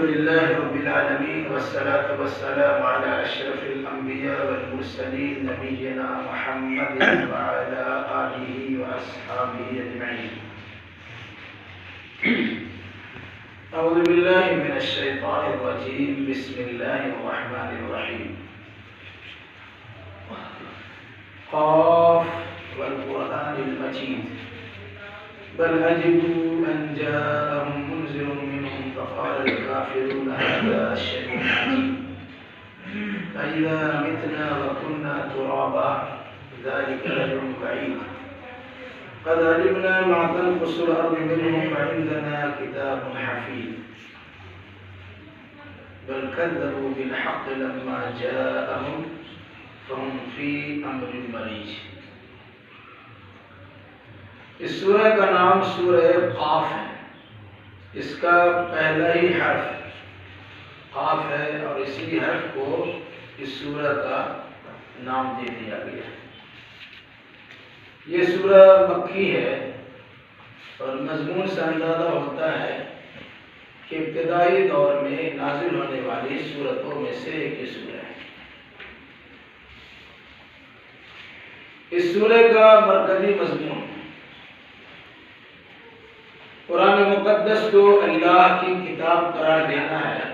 لله رب العالمين والصلاة والسلام على أشرف الأنبياء والمرسلين نبينا محمد وعلى آله وأصحابه أجمعين. أعوذ بالله من الشيطان الرجيم. بسم الله الرحمن الرحيم. قاف والقرآن المجيد بل عجبوا أن جاءهم منذر منهم فقال الكافرون هذا شيء عجيب أإذا متنا وكنا ترابا ذلك رجع بعيد قد علمنا ما تنقص الأرض منهم وعندنا كتاب حفيظ بل كذبوا بالحق لما جاءهم فهم في أمر مريج. اس سورہ کا نام سورہ قاف ہے. اس کا پہلا ہی حرف قاف ہے اور اسی حرف کو اس سورہ کا نام دے دیا گیا ہے. یہ سورہ مکی ہے اور مضمون سے اندازہ ہوتا ہے کہ ابتدائی دور میں نازل ہونے والی سورتوں میں سے ایک ہی سورہ ہے. اس سورہ کا مرکزی مضمون قرآن مقدس کو اللہ کی کتاب قرار دینا ہے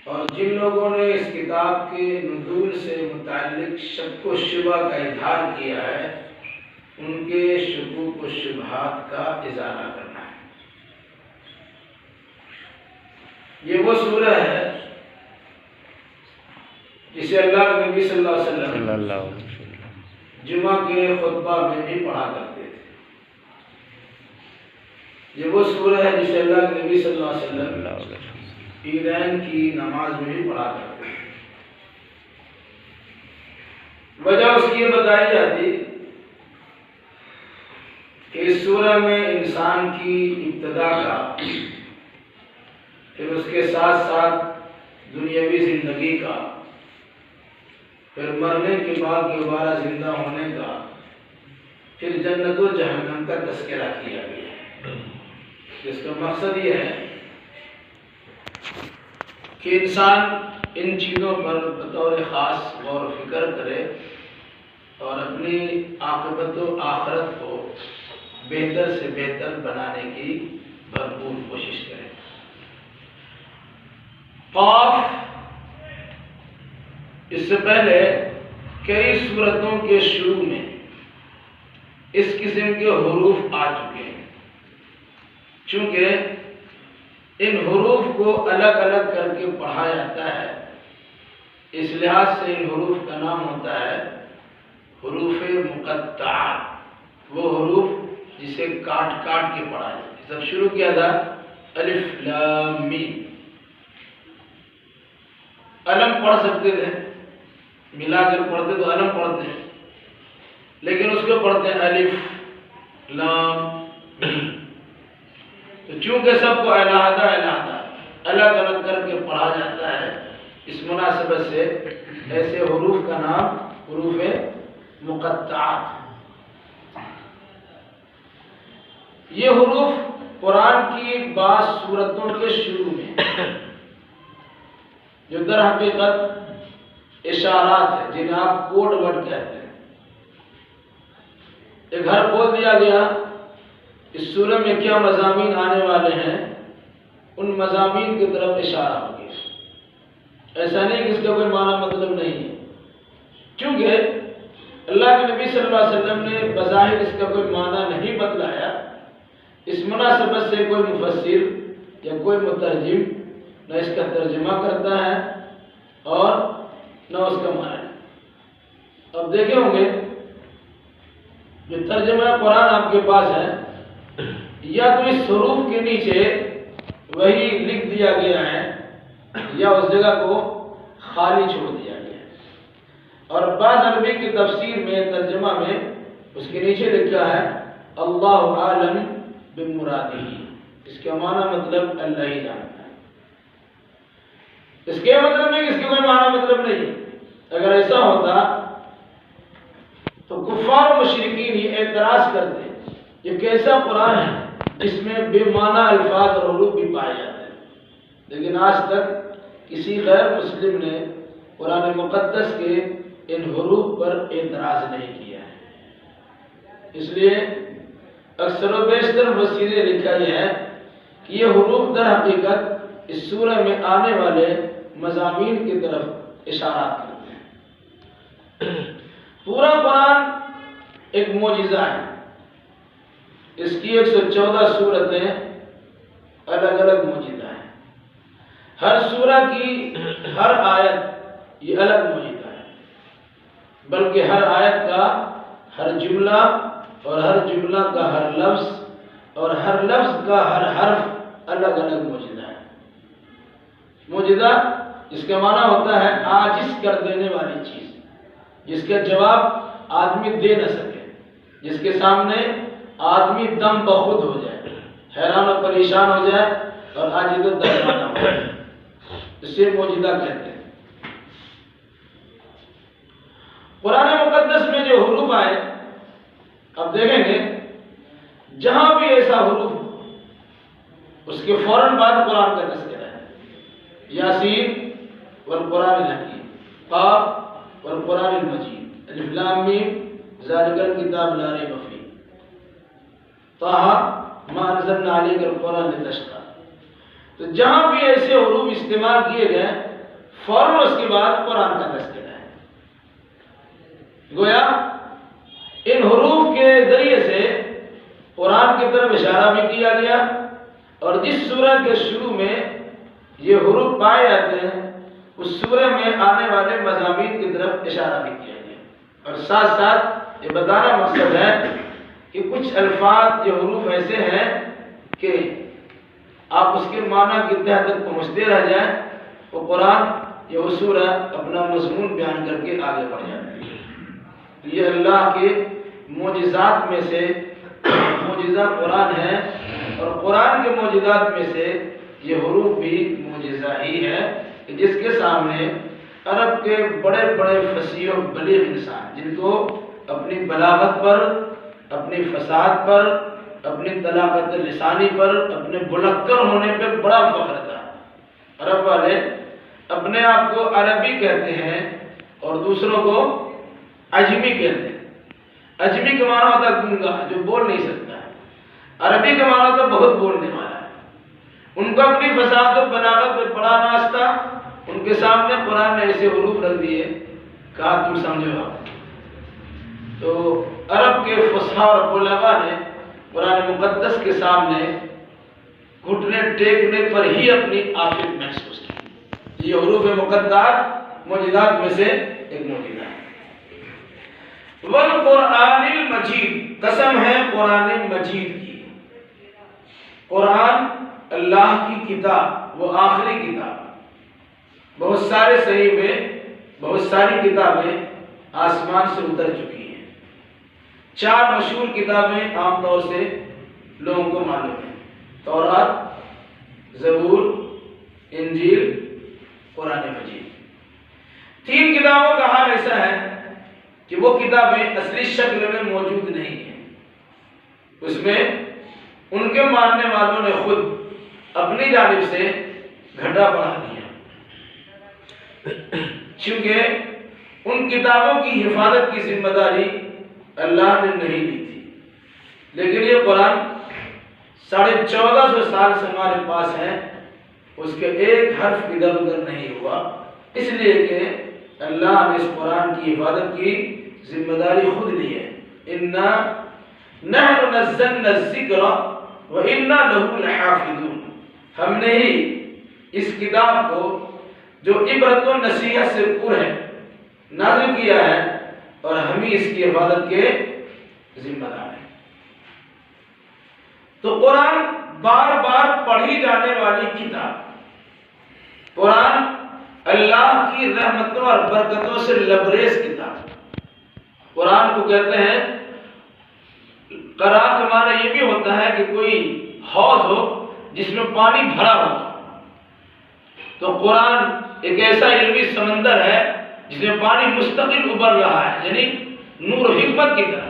اور جن لوگوں نے اس کتاب کے نزول سے متعلق شک و شبہ کا اظہار کیا ہے ان کے شکوک و شبہات کا ازالہ کرنا ہے. یہ وہ سورہ ہے جسے اللہ کے نبی صلی اللہ علیہ وسلم جمعہ کے خطبہ میں بھی پڑھا کرتے تھے. یہ وہ سورہ ہے جسے اللہ کے نبی صلی اللہ علیہ وسلم عیدین کی نماز میں بھی پڑھا کرتے ہیں. وجہ اس کی یہ بتائی جاتی کہ اس سورہ میں انسان کی ابتدا کا پھر اس کے ساتھ ساتھ دنیاوی زندگی کا پھر مرنے کے بعد دوبارہ زندہ ہونے کا پھر جنت و جہنم کا تذکرہ کیا گیا ہے. جس کا مقصد یہ ہے کہ انسان ان چیزوں پر بطور خاص غور و فکر کرے اور اپنی عاقبت و آخرت کو بہتر سے بہتر بنانے کی بھرپور کوشش کرے. قاف اس سے پہلے کئی سورتوں کے شروع میں اس قسم کے حروف آ چکے ہیں. چونکہ ان حروف کو الگ الگ کر کے پڑھا جاتا ہے اس لحاظ سے ان حروف کا نام ہوتا ہے حروف مقطعہ. وہ حروف جسے کاٹ کاٹ کے پڑھا جاتا ہے. جب شروع کیا تھا الف لام میم، علم پڑھ سکتے تھے، ملا کر پڑھتے تو علم پڑھتے ہیں، لیکن اس کو پڑھتے ہیں الف لام میم. تو چونکہ سب کو علیحدہ علیحدہ الگ الگ کر کے پڑھا جاتا ہے اس مناسبت سے ایسے حروف کا نام حروف مقطعات. یہ حروف قرآن کی بعض سورتوں کے شروع میں جو در حقیقت اشارات ہیں جنہیں آپ کوڈ ورڈ کہتے ہیں. ایک گھر بول دیا گیا اس سورہ میں کیا مضامین آنے والے ہیں، ان مضامین کی طرف اشارہ ہو گیا. ایسا نہیں کہ اس کا کوئی معنی مطلب نہیں ہے، کیونکہ اللہ کے نبی صلی اللہ علیہ وسلم نے بظاہر اس کا کوئی معنی نہیں بتلایا. اس مناسبت سے کوئی مفسر یا کوئی مترجم نہ اس کا ترجمہ کرتا ہے اور نہ اس کا معنی. اب دیکھے ہوں گے جو ترجمہ قرآن آپ کے پاس ہے یا تو اس حروف کے نیچے وہی لکھ دیا گیا ہے یا اس جگہ کو خالی چھوڑ دیا گیا ہے. اور بعض عربی کی تفسیر میں ترجمہ میں اس کے نیچے لکھا ہے اللہ عالم بمرادہ. اس کا معنی مطلب اللہ ہی جانتا ہے. اس کے مطلب نہیں کہ اس کے کوئی معنی مطلب نہیں. اگر ایسا ہوتا تو کفار و مشرکین ہی اعتراض کرتے یہ کیسا قرآن ہے جس میں بے معنی الفاظ اور حروف بھی پائے جاتے ہیں. لیکن آج تک کسی غیر مسلم نے قرآن مقدس کے ان حروف پر اعتراض نہیں کیا ہے۔ اس لیے اکثر و بیشتر مفسرین نے لکھا یہ ہے کہ یہ حروف در حقیقت اس سورہ میں آنے والے مضامین کی طرف اشارات کرتے ہیں۔ پورا قرآن ایک معجزہ ہے۔ اس کی 114 سورتیں الگ الگ معجزہ ہیں۔ ہر سورہ کی ہر آیت یہ الگ معجزہ ہے، بلکہ ہر آیت کا ہر جملہ اور ہر جملہ کا ہر لفظ اور ہر لفظ کا ہر حرف الگ الگ معجزہ ہے۔ معجزہ جس کا معنی ہوتا ہے عاجز کر دینے والی چیز، جس کا جواب آدمی دے نہ سکے، جس کے سامنے آدمی دم بخود ہو جائے، حیران و پریشان ہو جائے اور عاجز و درماندہ ہو جائے، اسے معجزہ کہتے ہیں۔ قرآن مقدس میں جو حروف آئے، اب دیکھیں گے جہاں بھی ایسا حروف اس کے فوراً بعد قرآن کا تذکرہ ہے۔ یاسین والقرآن الحکیم، قاف والقرآن المجید، الف لام میم ذالک الکتاب لا ریب فیہ، طٰہٰ ما انزلنا علیک القرآن لتشقیٰ۔ تو جہاں بھی ایسے حروف استعمال کیے گئے فوراً اس کے بعد قرآن کا تذکرہ ہے۔ گویا ان حروف کے ذریعے سے قرآن کی طرف اشارہ بھی کیا گیا، اور جس سورہ کے شروع میں یہ حروف پائے جاتے ہیں اس سورہ میں آنے والے مضامین کی طرف اشارہ بھی کیا گیا، اور ساتھ ساتھ یہ بتانا مقصد ہے کہ کچھ الفاظ یہ حروف ایسے ہیں کہ آپ اس کے معنی کی تہ تک پہنچتے رہ جائیں، وہ قرآن یہ سورہ اپنا مضمون بیان کر کے آگے بڑھ جاتی ہے۔ یہ اللہ کے معجزات میں سے معجزہ قرآن ہے، اور قرآن کے معجزات میں سے یہ حروف بھی معجزہ ہی ہے کہ جس کے سامنے عرب کے بڑے بڑے فصیح و بلیغ انسان، جن کو اپنی بلاغت پر، اپنی فصاحت پر، اپنی طلاقت لسانی پر، اپنے بلکر ہونے پہ بڑا فخر تھا۔ عرب والے اپنے آپ کو عربی کہتے ہیں اور دوسروں کو عجمی کہتے ہیں۔ عجمی کا معنی ہوتا ہے گونگا، جو بول نہیں سکتا ہے۔ عربی کا معنی ہوتا ہے بہت بولنے والا ہے۔ ان کو اپنی فصاحت و بلاغت پہ بڑا ناز تھا۔ ان کے سامنے قرآن نے ایسے حروف رکھ دیے، کہا تم سمجھو۔ تو عرب کے فصحاء اور بلغاء نے قرآن مقدس کے سامنے گھٹنے ٹیکنے پر ہی اپنی آفت محسوس کی۔ یہ حروف مقدسات معجزات میں سے ایک معجزہ ہے۔ والقرآن المجید، قسم ہے قرآن مجید کی۔ قرآن اللہ کی کتاب، وہ آخری کتاب۔ بہت سارے صحیفے، بہت ساری کتابیں آسمان سے اتر چکی ہیں۔ 4 مشہور کتابیں عام طور سے لوگوں کو معلوم ہیں: تورات، زبور، انجیل، قرآن مجید۔ 3 کتابوں کا حال ایسا ہے کہ وہ کتابیں اصلی شکل میں موجود نہیں ہیں۔ اس میں ان کے ماننے والوں نے خود اپنی جانب سے گھٹا بڑھا دیا، چونکہ ان کتابوں کی حفاظت کی ذمہ داری اللہ نے نہیں لی تھی۔ لیکن یہ قرآن 1450 سال سے ہمارے پاس ہے، اس کے ایک حرف ادھر ادھر نہیں ہوا، اس لیے کہ اللہ نے اس قرآن کی حفاظت کی ذمہ داری خود لی ہے۔ اِنَّا نَحْنُ نَزَّلْنَا الذِّكْرَ وَإِنَّا لَهُ لَحَافِظُونَ، ہم نے ہی اس کتاب کو جو عبرت و نصیحت سے پر ہے نازل کیا ہے، اور ہم ہی اس کی حفاظت کے ذمہ دار ہیں۔ تو قرآن بار بار پڑھی جانے والی کتاب، قرآن اللہ کی رحمتوں اور برکتوں سے لبریز کتاب۔ قرآن کو کہتے ہیں، قرآن کا معنی یہ بھی ہوتا ہے کہ کوئی حوض ہو جس میں پانی بھرا ہو۔ تو قرآن ایک ایسا علمی سمندر ہے جس میں پانی مستقل ابل رہا ہے، یعنی نور و حکمت کی طرح۔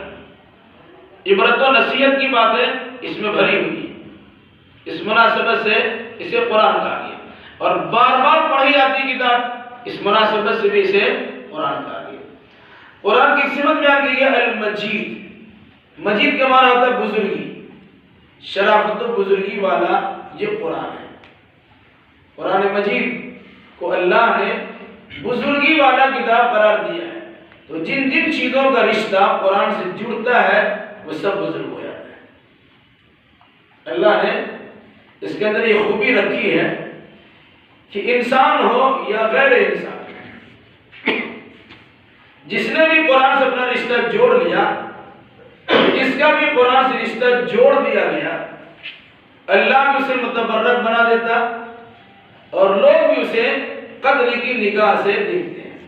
عبرت و نصیحت کی باتیں اس میں بھری ہوئی ہیں۔ اس مناسبت سے اسے قرآن کہا گیا۔ اور بار بار پڑھی جاتی کتاب، اس مناسبت سے بھی اسے قرآن کہا گیا۔ قرآن کی سمت بیان کی ہے المجید، مجید کا معنی ہوتا ہے بزرگی، شرافت و بزرگی والا یہ قرآن ہے۔ قرآن مجید کو اللہ نے بزرگی والا کتاب قرار دیا ہے، تو جن جن چیزوں کا رشتہ قرآن سے جڑتا ہے وہ سب بزرگ ہو جاتا ہے۔ اللہ نے اس کے اندر یہ خوبی رکھی ہے کہ انسان ہو یا غیر انسان، جس نے بھی قرآن سے اپنا رشتہ جوڑ لیا، جس کا بھی قرآن سے رشتہ جوڑ دیا گیا، اللہ بھی اسے متبرک بنا دیتا اور لوگ بھی اسے قدر کی نگاہ سے دیکھتے ہیں۔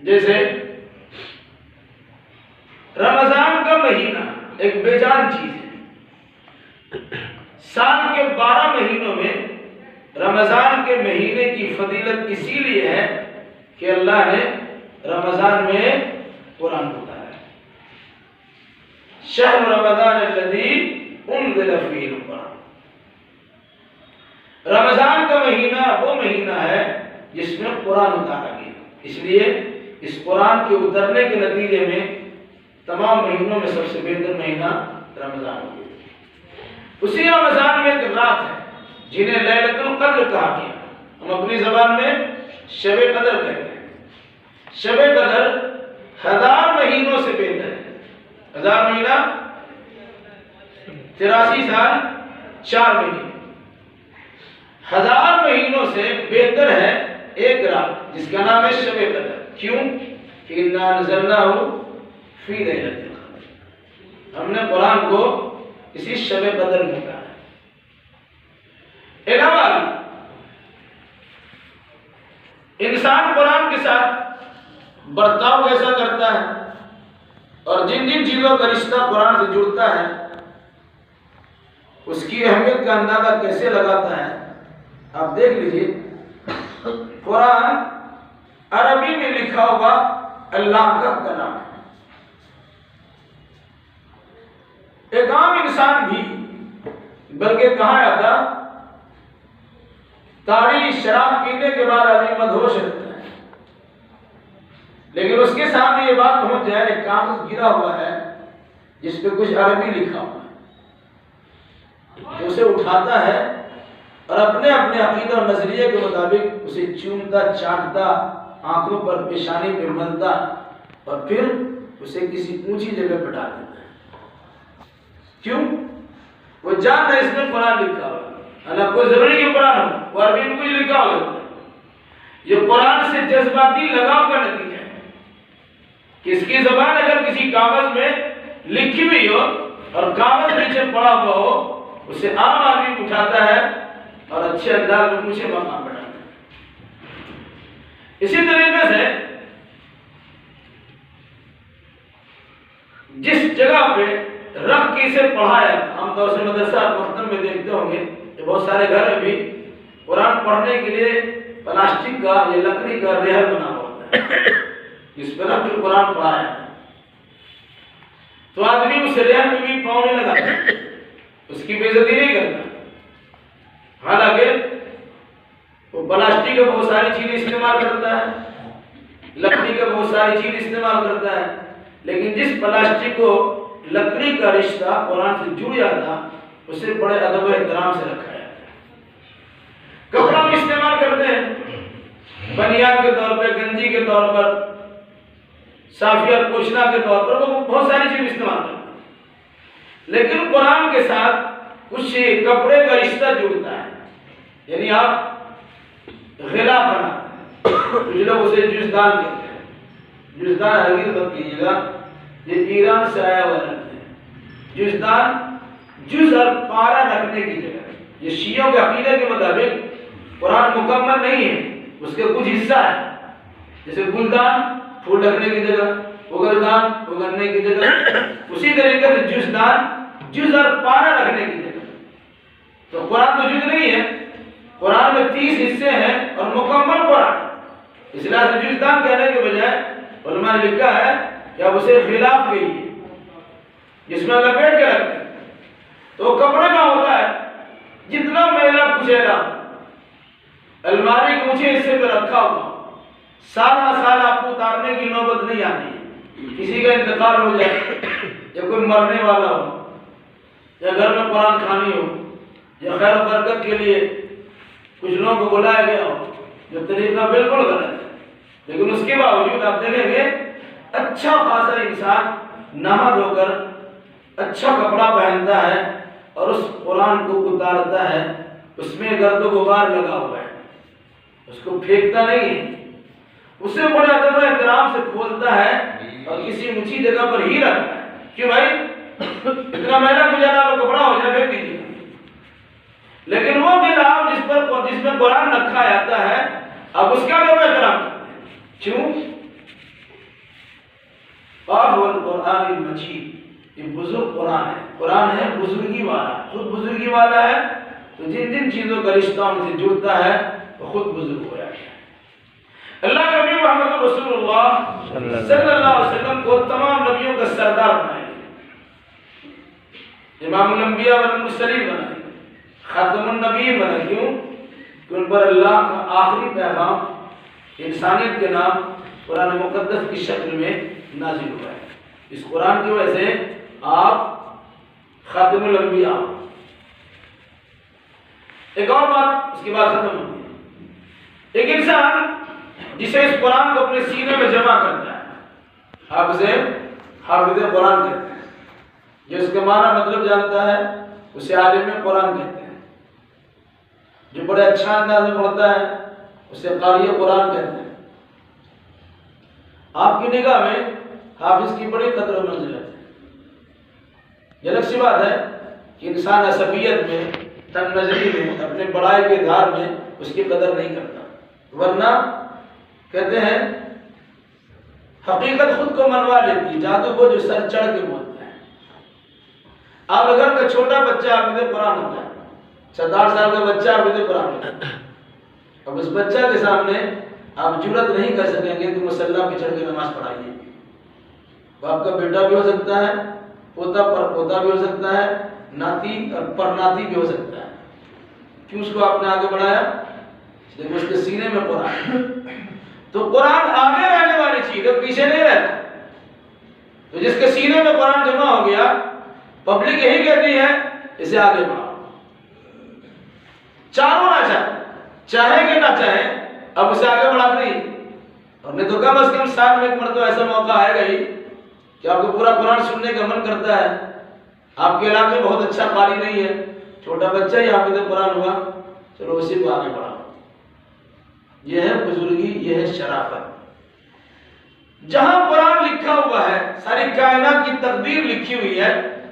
جیسے رمضان کا مہینہ ایک بے جان چیز ہے، سال کے 12 مہینوں میں رمضان کے مہینے کی فضیلت اسی لیے ہے کہ اللہ نے رمضان میں قرآن اتارا ہے۔ شہر رمضان الذی انزل فیہ القرآن، رمضان کا مہینہ وہ مہینہ ہے جس میں قرآن اتارا گیا، اس لیے اس قرآن کے اترنے کے نتیجے میں تمام مہینوں میں سب سے بہتر مہینہ رمضان ہو گیا۔ اسی رمضان میں ایک رات ہے جنہیں لیلۃ القدر کہا گیا، ہم اپنی زبان میں شب قدر کہتے ہیں۔ شب قدر 1000 مہینوں سے بہتر ہے۔ 1000 مہینہ 83 سال 4 مہینے، 1000 مہینوں سے بہتر ہے ایک رات جس کا نام ہے شب قدر۔ کیوں؟ کہ انا انزلناہ فی لیلۃ القدر، ہم نے قرآن کو اسی شب قدر میں کہا ہے۔ علاوہ انسان قرآن کے ساتھ برتاؤ کیسا کرتا ہے اور جن جن چیزوں کا رشتہ قرآن سے جڑتا ہے اس کی اہمیت کا اندازہ کیسے لگاتا ہے، آپ دیکھ لیجیے۔ قرآن عربی میں لکھا ہوا اللہ کا کلام ہے۔ ایک عام انسان بھی، بلکہ کہا جاتا تاڑی شراب پینے کے بعد آدمی مدہوش رہتا ہے، لیکن اس کے سامنے یہ بات پہنچ جائے ایک کاغذ گرا ہوا ہے جس پہ کچھ عربی لکھا ہوا ہے، تو اسے اٹھاتا ہے اور اپنے اپنے عقیدہ اور نظریے کے مطابق اسے چومتا، چاٹتا، آنکھوں پر، پیشانی پہ ملتا اور پھر اسے کسی اونچی جگہ پہ ڈال دیتا ہے۔ کیوں؟ وہ جانتا ہے اس میں قرآن لکھا ہوا ہے، اللہ کوئی ضروری نہیں قرآن ہو، وہ عربی میں کچھ لکھا ہوا ہے۔ یہ قرآن سے جذباتی لگاؤ کا نتیجہ ہے کہ اس کی زبان اگر کسی کاغذ میں لکھی ہوئی ہو اور کاغذ نیچے پڑا ہوا ہو، اسے عام آدمی اٹھاتا ہے اور اچھے انداز میں مجھے مقام بڑھاتا ہے۔ اسی طریقے سے جس جگہ پہ رکھ کے اسے پڑھایا، عام طور سے مدرسہ مکتب میں دیکھتے ہوں گے کہ بہت سارے گھر میں بھی قرآن پڑھنے کے لیے پلاسٹک کا یا لکڑی کا ریہل بنا ہوا ہوتا ہے جس پہ رکھ کے قرآن پڑھایا ہے، تو آدمی اس ریہل میں بھی پاؤں نہیں لگاتا، اس کی بے عزتی نہیں کرتا، حالانکہ وہ پلاسٹک کا بہت ساری چیزیں استعمال کرتا ہے، لکڑی کا بہت ساری چیز استعمال کرتا ہے، لیکن جس پلاسٹک کو لکڑی کا رشتہ قرآن سے جڑ جاتا اسے بڑے ادب و احترام سے رکھا جاتا ہے۔ کپڑا بھی استعمال کرتے ہیں، بنیاد کے طور پر، گنجی کے طور پر، صافیہ پوشنا کے طور پر، وہ بہت ساری چیز استعمال کرتے ہیں، لیکن قرآن کے ساتھ کچھ کپڑے کا رشتہ جڑتا ہے، یعنی آپ غلاف بناتے ہیں، کچھ لوگ اسے جزدان کہتے ہیں، جزدان ہرگز مت کیجیے گا، یہ ایران سے آیا ہوا لفظ ہے۔ جزدان جز اور پارا رکھنے کی جگہ، یہ شیعوں کے عقیدے کے مطابق قرآن مکمل نہیں ہے، اس کے کچھ حصہ ہے، جیسے گلدان پھول رکھنے کی جگہ، اگلدان اگلنے کی جگہ، اسی طریقے سے جزدان جز اور پارا رکھنے کی جگہ۔ تو قرآن تو جز نہیں ہے، قرآن میں 30 حصے ہیں اور مکمل قرآن، اس لحاظ سے جزدان کہنے کے بجائے علماء نے لکھا ہے کہ اب اسے غلاف کہیے، جس میں لپیٹ کے رکھتے ہیں۔ تو کپڑے کا ہوتا ہے جتنا میلا کچیلا الماری کے اونچے حصے پہ رکھا ہوا، سالہ سال آپ کو اتارنے کی نوبت نہیں آتی۔ کسی کا انتقال ہو جائے یا کوئی مرنے والا ہو یا گھر میں قرآن خوانی ہو یا خیر و برکت کے لیے کچھ لوگوں کو بلایا گیا ہو، جو طریقہ بالکل غلط ہے، لیکن اس کے باوجود آپ دیکھیں گے اچھا خاصا انسان نہا دھو کر اچھا کپڑا پہنتا ہے اور اس قرآن کو اتارتا ہے، اس میں گرد و غبار لگا ہوا ہے، اس کو پھینکتا نہیں ہے، اسے بڑے ادب و احترام سے کھولتا ہے اور کسی اونچی جگہ پر ہی رکھتا ہے کہ بھائی اتنا میلا گزارا وہ کپڑا ہو جائے پھینک دیجیے۔ لیکن وہ کتاب جس میں قرآن رکھا جاتا ہے اب اس کا ادب و احترام کرتے ہیں، کیوں؟ قرآن المجید، یہ بزرگ قرآن ہے، قرآن ہے بزرگی والا، خود بزرگی والا ہے، تو جن جن چیزوں کا رشتہ ان سے جڑتا ہے وہ خود بزرگ ہو جاتا ہے۔ اللہ کے نبی محمد رسول اللہ صلی اللہ علیہ وسلم کو تمام نبیوں کا سردار بنائے، امام الانبیاء والمرسلین بنائے، خاتم النبیین بنائے، کیوں؟ کہ ان پر اللہ کا آخری پیغام انسانیت کے نام قرآن مقدس کی شکل میں نازل ہوا ہے۔ اس قرآن کی وجہ سے آپ خاتم الانبیاء۔ ایک اور بات اس کے بعد ختم ہوتی ہے، ایک انسان جسے اس قرآن کو اپنے سینے میں جمع کرتا ہے، حافظ قرآن کہتے ہیں، جو اس کا معنی مطلب جانتا ہے اسے عالم قرآن کہتے ہیں، جو بڑے اچھا انداز میں پڑھتا ہے اسے قاری قرآن کہتے ہیں۔ آپ کی نگاہ میں حافظ کی بڑی قدر و منزلت ہے۔ یہ الگ سی بات ہے کہ انسان عصبیت میں، تنگ نظری میں، اپنے بڑائی کے دھار میں اس کی قدر نہیں کرتا، ورنہ کہتے ہیں حقیقت خود کو منوا لیتی، جادو کو جو سر چڑھ کے بولتا ہے۔ آپ اگر کا چھوٹا بچہ حافظ قرآن ہوتا ہے، 7-8 سال کا بچہ حافظ قرآن ہوتا ہے، اب اس بچہ کے سامنے آپ جرات نہیں کر سکیں گے کہ مصلی پہ چڑھ کے نماز پڑھائیے۔ وہ آپ کا بیٹا بھی ہو سکتا ہے، پوتا پر پوتا بھی ہو سکتا ہے، ناتی اور پر ناتی بھی ہو سکتا ہے۔ کیوں اس کو آپ نے آگے بڑھایا؟ لیکن اس کے سینے میں قرآن، تو قرآن آگے رہنے والی چیز ہے، پیچھے نہیں رہتا۔ تو جس کے سینے میں قرآن جمع ہو گیا، پبلک یہی کہتی ہے اسے آگے بڑھاؤ، چاہو نہ چاہے کہ نہ چاہے اب اسے آگے بڑھاتے ہی، اور نہیں تو کم از کم سال میں ایک مرتبہ ایسا موقع آئے گا ہی کہ آپ کو پورا قرآن سننے کا من کرتا ہے، آپ کے علاقے میں بہت اچھا قاری نہیں ہے، چھوٹا بچہ ہی حافظ قرآن ہوا، چلو اسی کو آگے بڑھاؤ۔ یہ ہے بزرگی، یہ ہے شرافت۔ جہاں قرآن لکھا ہوا ہے، ساری کائنات کی تقدیر لکھی ہوئی ہے،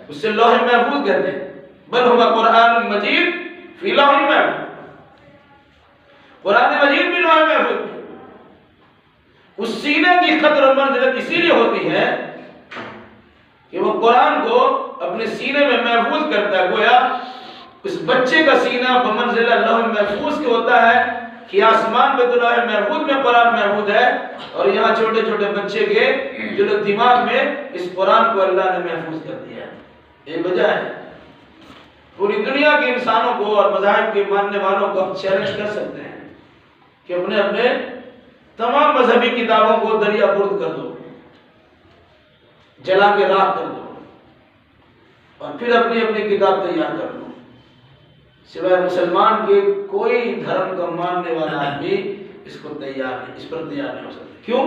اسے لوح محفوظ کہتے ہیں، بل ہوا قرآن مجید فی لوح محفوظ۔ قرآن مجید بھی لوح محفوظ، اس سینے کی قدر و منزلت اسی لیے ہوتی ہے کہ وہ قرآن کو اپنے سینے میں محفوظ کرتا ہے، گویا اس بچے کا سینہ بمنزلہ لوح محفوظ کے ہوتا ہے کہ آسمان پہ تو لوح محفوظ میں قرآن محفوظ ہے، اور یہاں چھوٹے چھوٹے بچے کے جو دماغ میں اس قرآن کو اللہ نے محفوظ کر دیا ہے۔ یہ وجہ ہے پوری دنیا کے انسانوں کو اور مذاہب کے ماننے والوں کو ہم چیلنج کر سکتے ہیں کہ اپنے تمام مذہبی کتابوں کو دریا برد کر دو، جلا کے راکھ کر دو، اور پھر اپنی اپنی کتاب تیار کر لو۔ سوائے مسلمان کے کوئی دھرم کا ماننے والا آدمی اس کو تیار نہیں، اس پر تیار نہیں ہو سکتا۔ کیوں؟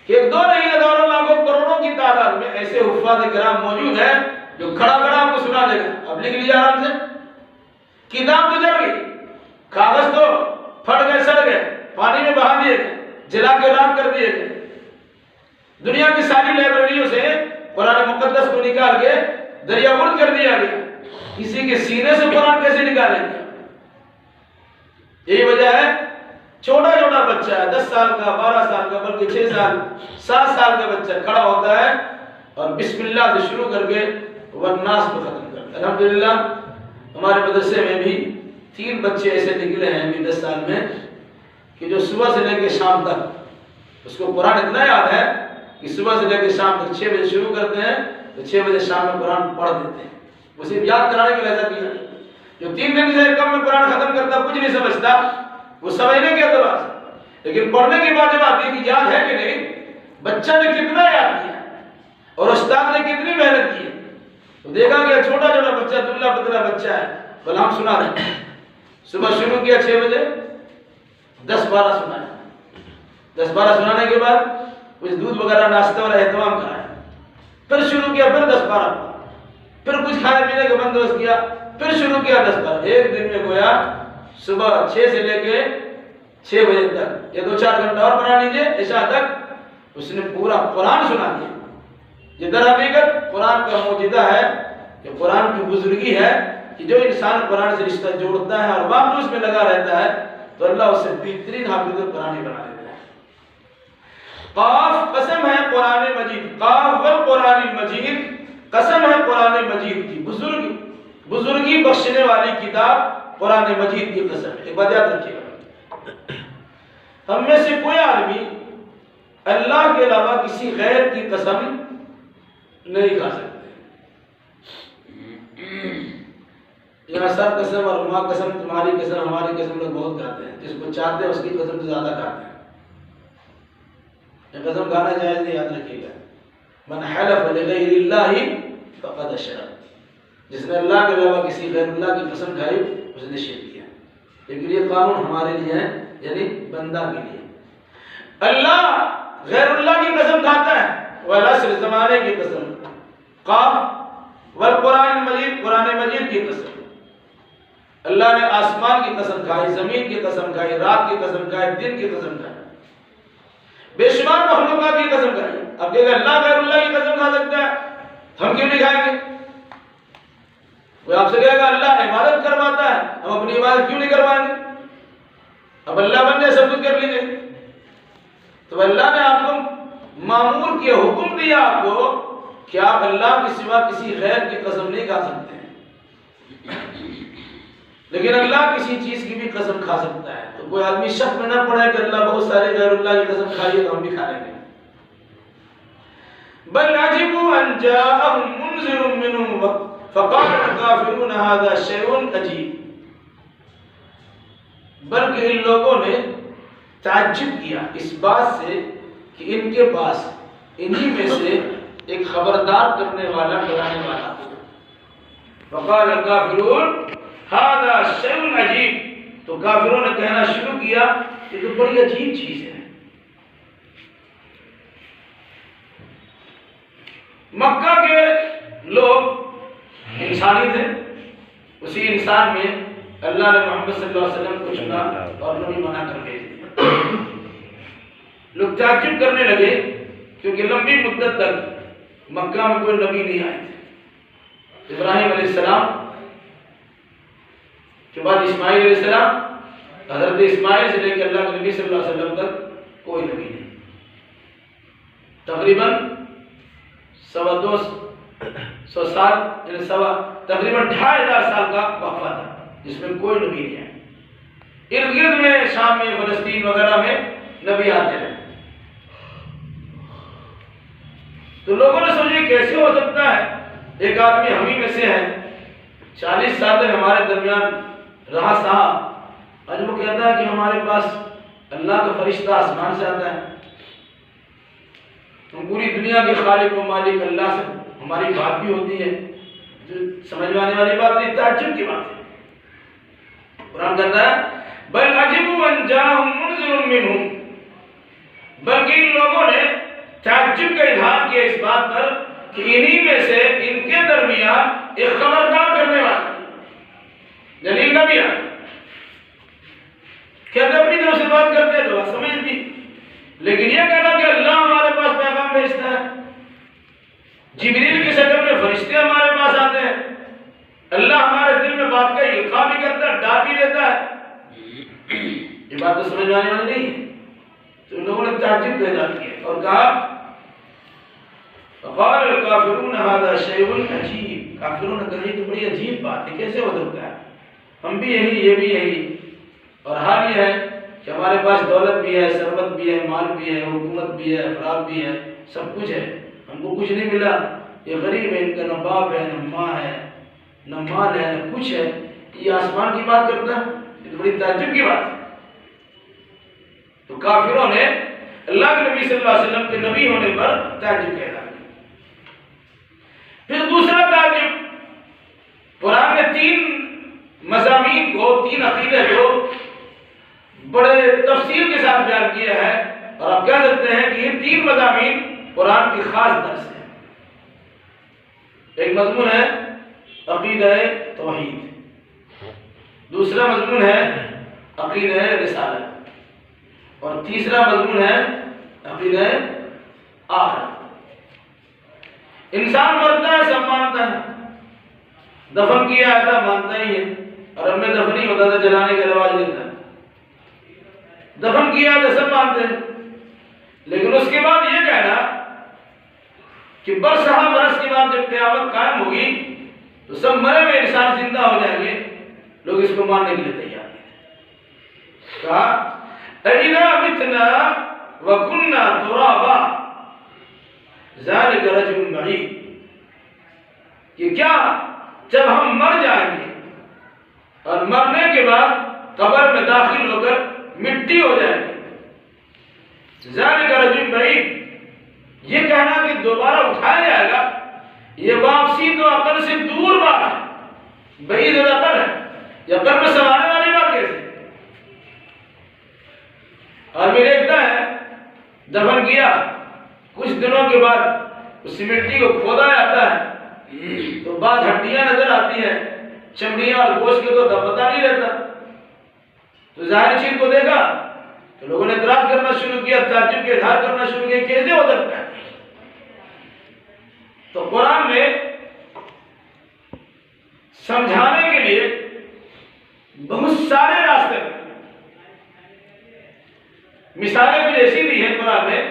کہ ایک دو نہیں ہزاروں لاکھوں کروڑوں کی تعداد میں ایسے حفاظ کرام موجود ہیں جو کھڑا کھڑا آپ کو سنا دے گا۔ اب لکھ لیجیے آرام سے، کتاب تو جل گئی، کاغذ تو پھٹ گئے، سڑ گئے، پانی میں بہا دیے گئے، جلا کے راکھ کر دیے گئے، دنیا کی ساری لائبریریوں سے قرآن مقدس کو نکال کے دریا برد کر دیا گیا، کسی کے سینے سے قرآن کیسے نکالیں گے؟ یہی وجہ ہے چھوٹا چھوٹا بچہ ہے، 10 سال کا، 12 سال کا، بلکہ 6 سال 7 سال کا بچہ کھڑا ہوتا ہے اور بسم اللہ سے شروع کر کے والناس کو ختم کرتا ہے۔ الحمدللہ ہمارے مدرسے میں بھی 3 بچے ایسے نکلے ہیں ابھی 10 سال میں کہ جو صبح سے لے کے شام تک اس کو قرآن اتنا یاد ہے کہ صبح سے لے کے شام تک 6 بجے شروع کرتے ہیں تو 6 بجے شام میں قرآن پڑھ دیتے ہیں۔ وہ صرف یاد کرانے کے لیے ایسا کیا، جو 3 دن سے کم میں قرآن ختم کرتا کچھ نہیں سمجھتا، وہ سمجھنے کے اعتبار سے، لیکن پڑھنے کے بعد جب آتی ہے کہ یاد ہے کہ نہیں، بچہ نے کتنا یاد کیا اور استاد نے کتنی محنت کی ہے، تو دیکھا کہ چھوٹا چھوٹا بچہ، دبلا پتلا بچہ ہے، بل ہم سنا رہے ہیں، صبح شروع کیا 6 بجے، 10-12 سنایا، 10-12 سنانے کے بعد کچھ دودھ وغیرہ ناشتہ والا اہتمام کرایا، پھر شروع کیا، پھر 10-12، پھر کچھ کھانے پینے کا بندوبست کیا، پھر شروع کیا 10-12۔ ایک دن میں گویا صبح 6 سے لے کے 6 بجے تک، یا 2-4 گھنٹہ اور بنا لیجیے، عشاء تک اس نے پورا قرآن سنا دیا۔ یہ در حقیقت قرآن کا معجزہ ہے کہ قرآن کی بزرگی ہے کہ جو انسان قرآن سے رشتہ جوڑتا ہے اور واقعی اس میں لگا رہتا ہے تو اللہ اسے بہترین حافظ قرآن بنا دیتا ہے۔ قاف قسم ہے قرآن مجید، قاف والقرآن المجید، قسم ہے قرآن مجید کی، بزرگی بخشنے والی کتاب قرآن مجید کی قسم ہے۔ ایک بات یاد رکھیے گا، ہم میں سے کوئی آدمی اللہ کے علاوہ کسی غیر کی قسم نہیں کھا سکتے۔ یہاں سب قسم اور ماں قسم، تمہاری قسم، ہماری قسم لوگ بہت کھاتے ہیں، جس کو چاہتے ہیں اس کی قسم سے زیادہ کھاتے ہیں۔ یہ قسم کھانا جائز نہیں، یاد رکھیے گا، من حلف لغیر اللہ فقد اشرک، جس نے اللہ کے علاوہ کسی غیر اللہ کی قسم کھائی اس نے شرک کیا۔ لیکن یہ قانون ہمارے لیے ہے، یعنی بندہ کے لیے۔ اللہ غیر اللہ کی قسم کھاتا ہے، والعصر زمانے کی قسم، قاف والقرآن المجید، قرآن مجید کی قسم۔ اللہ نے آسمان کی قسم کھائی، زمین کی قسم کھائی، رات کی قسم کھائی، دن کی قسم کھائی، بے شمار مخلوقات کی قسم کھائی۔ اب کہ اللہ غیر اللہ کی قسم کھا سکتا ہے، ہم کیوں نہیں کھائیں گے؟ کوئی آپ سے کہے گا اللہ عبادت کرواتا ہے، ہم اپنی عبادت کیوں نہیں کروائیں گے؟ اب اللہ بن جائے سب کچھ کر لیجیے۔ تو اللہ نے آپ کو مامور کیا، حکم دیا آپ کو کہ آپ اللہ کے سوا کسی غیر کی قسم نہیں کھا سکتے ہیں، لیکن اللہ کسی چیز کی بھی قسم کھا سکتا ہے۔ تو کوئی آدمی شک میں نہ پڑے کہ اللہ بہت سارے غیر اللہ کی قسم کھائیے تو ہم بھی کھا لیں گے۔ بل عجبوا ان جاءهم منذر منهم فقال الكافرون هذا شيء عجيب، بلکہ ان لوگوں نے تعجب کیا اس بات سے کہ ان کے پاس انہی میں سے ایک خبردار کرنے والا، ڈرانے والا۔ فقال الكافرون هذا شيء عجیب، تو کافروں نے کہنا شروع کیا یہ تو بڑی عجیب چیز ہے۔ مکہ کے لوگ انسانی تھے، اسی انسان میں اللہ نے محمد صلی اللہ علیہ وسلم کو چنا اور نبی بنا کر بھیج دیا۔ لوگ تعجب کرنے لگے کیونکہ لمبی مدت تک مکہ میں کوئی نبی نہیں آئے تھے۔ ابراہیم علیہ السلام کے بعد اسماعیل علیہ السلام، حضرت اسماعیل سے لے کے اللہ کے نبی صلی اللہ علیہ وسلم تک کوئی نبی نہیں۔ تقریباً 250 سال، یعنی تقریباً 2500 سال کا وقفہ تھا جس میں کوئی نبی نہیں آیا۔ ارد گرد میں شام میں، فلسطین وغیرہ میں نبی آتے رہے۔ تو لوگوں نے سوچا کیسے ہو سکتا ہے ایک آدمی ہم ہی میں سے ہے، 40 سال تک ہمارے درمیان رہا سہا، آج وہ کہتا ہے کہ ہمارے پاس اللہ کا فرشتہ آسمان سے آتا ہے، ہم پوری دنیا کے خالق و مالک اللہ سے ہماری بات بھی ہوتی ہے۔ جو سمجھ میں آنے والی بات نہیں، تعجب کی بات ہے۔ قرآن کہتا ہے بل عجبوا ان جاءهم منذر منهم، بلکہ ان لوگوں نے تعجب کا اظہار کیا اس بات پر کہ انہی میں سے ان کے درمیان ایک خبردار کرنے والا یعنی نبی آیا۔ کہتے اپنی طرف سے بات کرتے تو بات سمجھ دی، لیکن یہ کہنا کہ اللہ ہمارے پاس پیغام بھیجتا ہے، جبریل کی شکل میں فرشتے ہمارے پاس آتے ہیں، اللہ ہمارے دل میں بات کا القاء بھی کرتا ہے، ڈال بھی دیتا ہے، یہ بات تو سمجھ آنے والی نہیں ہے۔ تو ان لوگوں نے تعجب کا اظہار کیا اور کہا فقال الکافرون هذا شیء عجیب، کافروں نے کہا یہ تو بڑی عجیب بات ہے، کیسے ہو سکتا ہے؟ ہم بھی یہی، یہ بھی یہی، اور حال یہ ہے کہ ہمارے پاس دولت بھی ہے، ثروت بھی ہے، مال بھی ہے، حکومت بھی ہے، افراد بھی ہے، سب کچھ ہے، ہم کو کچھ نہیں ملا، یہ غریب ہے، ان کا نہ باپ ہے، نہ ماں ہے، نہ مال ہے، نہ کچھ ہے، یہ آسمان کی بات کرتا ہے، یہ تو بڑی تعجب کی بات ہے۔ تو کافروں نے اللہ کے نبی صلی اللہ علیہ وسلم کے نبی ہونے پر تعجب کیا. پھر دوسرا تعجب، قرآن نے 3 مضامین کو، 3 عقیدے کو بڑے تفصیل کے ساتھ بیان کیا ہے، اور آپ کہہ سکتے ہیں کہ یہ 3 مضامین قرآن کی خاص درس ہے. ایک مضمون ہے عقیدہ توحید، دوسرا مضمون ہے عقیدہ رسالت، اور تیسرا مضمون ہے عقیدہ آخرت. انسان مرتا ہے سب مانتا ہے، دفن کیا آتا مانتا ہی ہے، اور اب میں دفن ہی ہوتا تھا، جلانے کا رواج نہیں تھا. دفن کیا تو سب مانتے ہیں، لیکن اس کے بعد یہ کہنا کہ برسہ برس کے بعد جب قیامت قائم ہوگی تو سب مرے ہوئے انسان زندہ ہو جائیں گے، لوگ اس کو ماننے کے لیے تیار ہیں. کہا اَإِذَا مِتْنَا وَكُنَّا تُرَابًا ذَلِكَ رَجْعٌ بَعِيدٌ، کہ کیا جب ہم مر جائیں گے اور مرنے کے بعد قبر میں داخل ہو کر مٹی ہو جائے گی، ذَلِكَ رَجْعٌ بَعِيدٌ، یہ کہنا کہ دوبارہ اٹھایا جائے گا، یہ واپسی تو عقل سے دور بات ہے، بعید عقل ہے، یہ عقل میں سمانے والی بات کیسے؟ اور میں دیکھتا ہے دفن کیا، کچھ دنوں کے بعد اس مٹی کو کھودا جاتا ہے تو بعض ہڈیاں نظر آتی ہیں، چمڑیاں اور گوشت کے تو پتہ نہیں رہتا. تو ظاہر چیز کو دیکھا تو لوگوں نے اعتراض کرنا شروع کیا، تعجب کے اظہار کرنا شروع کیا، کیسے ہو سکتا ہے؟ تو قرآن میں سمجھانے کے لیے بہت سارے راستے ہیں. مثالیں کچھ ایسی بھی ہیں قرآن میں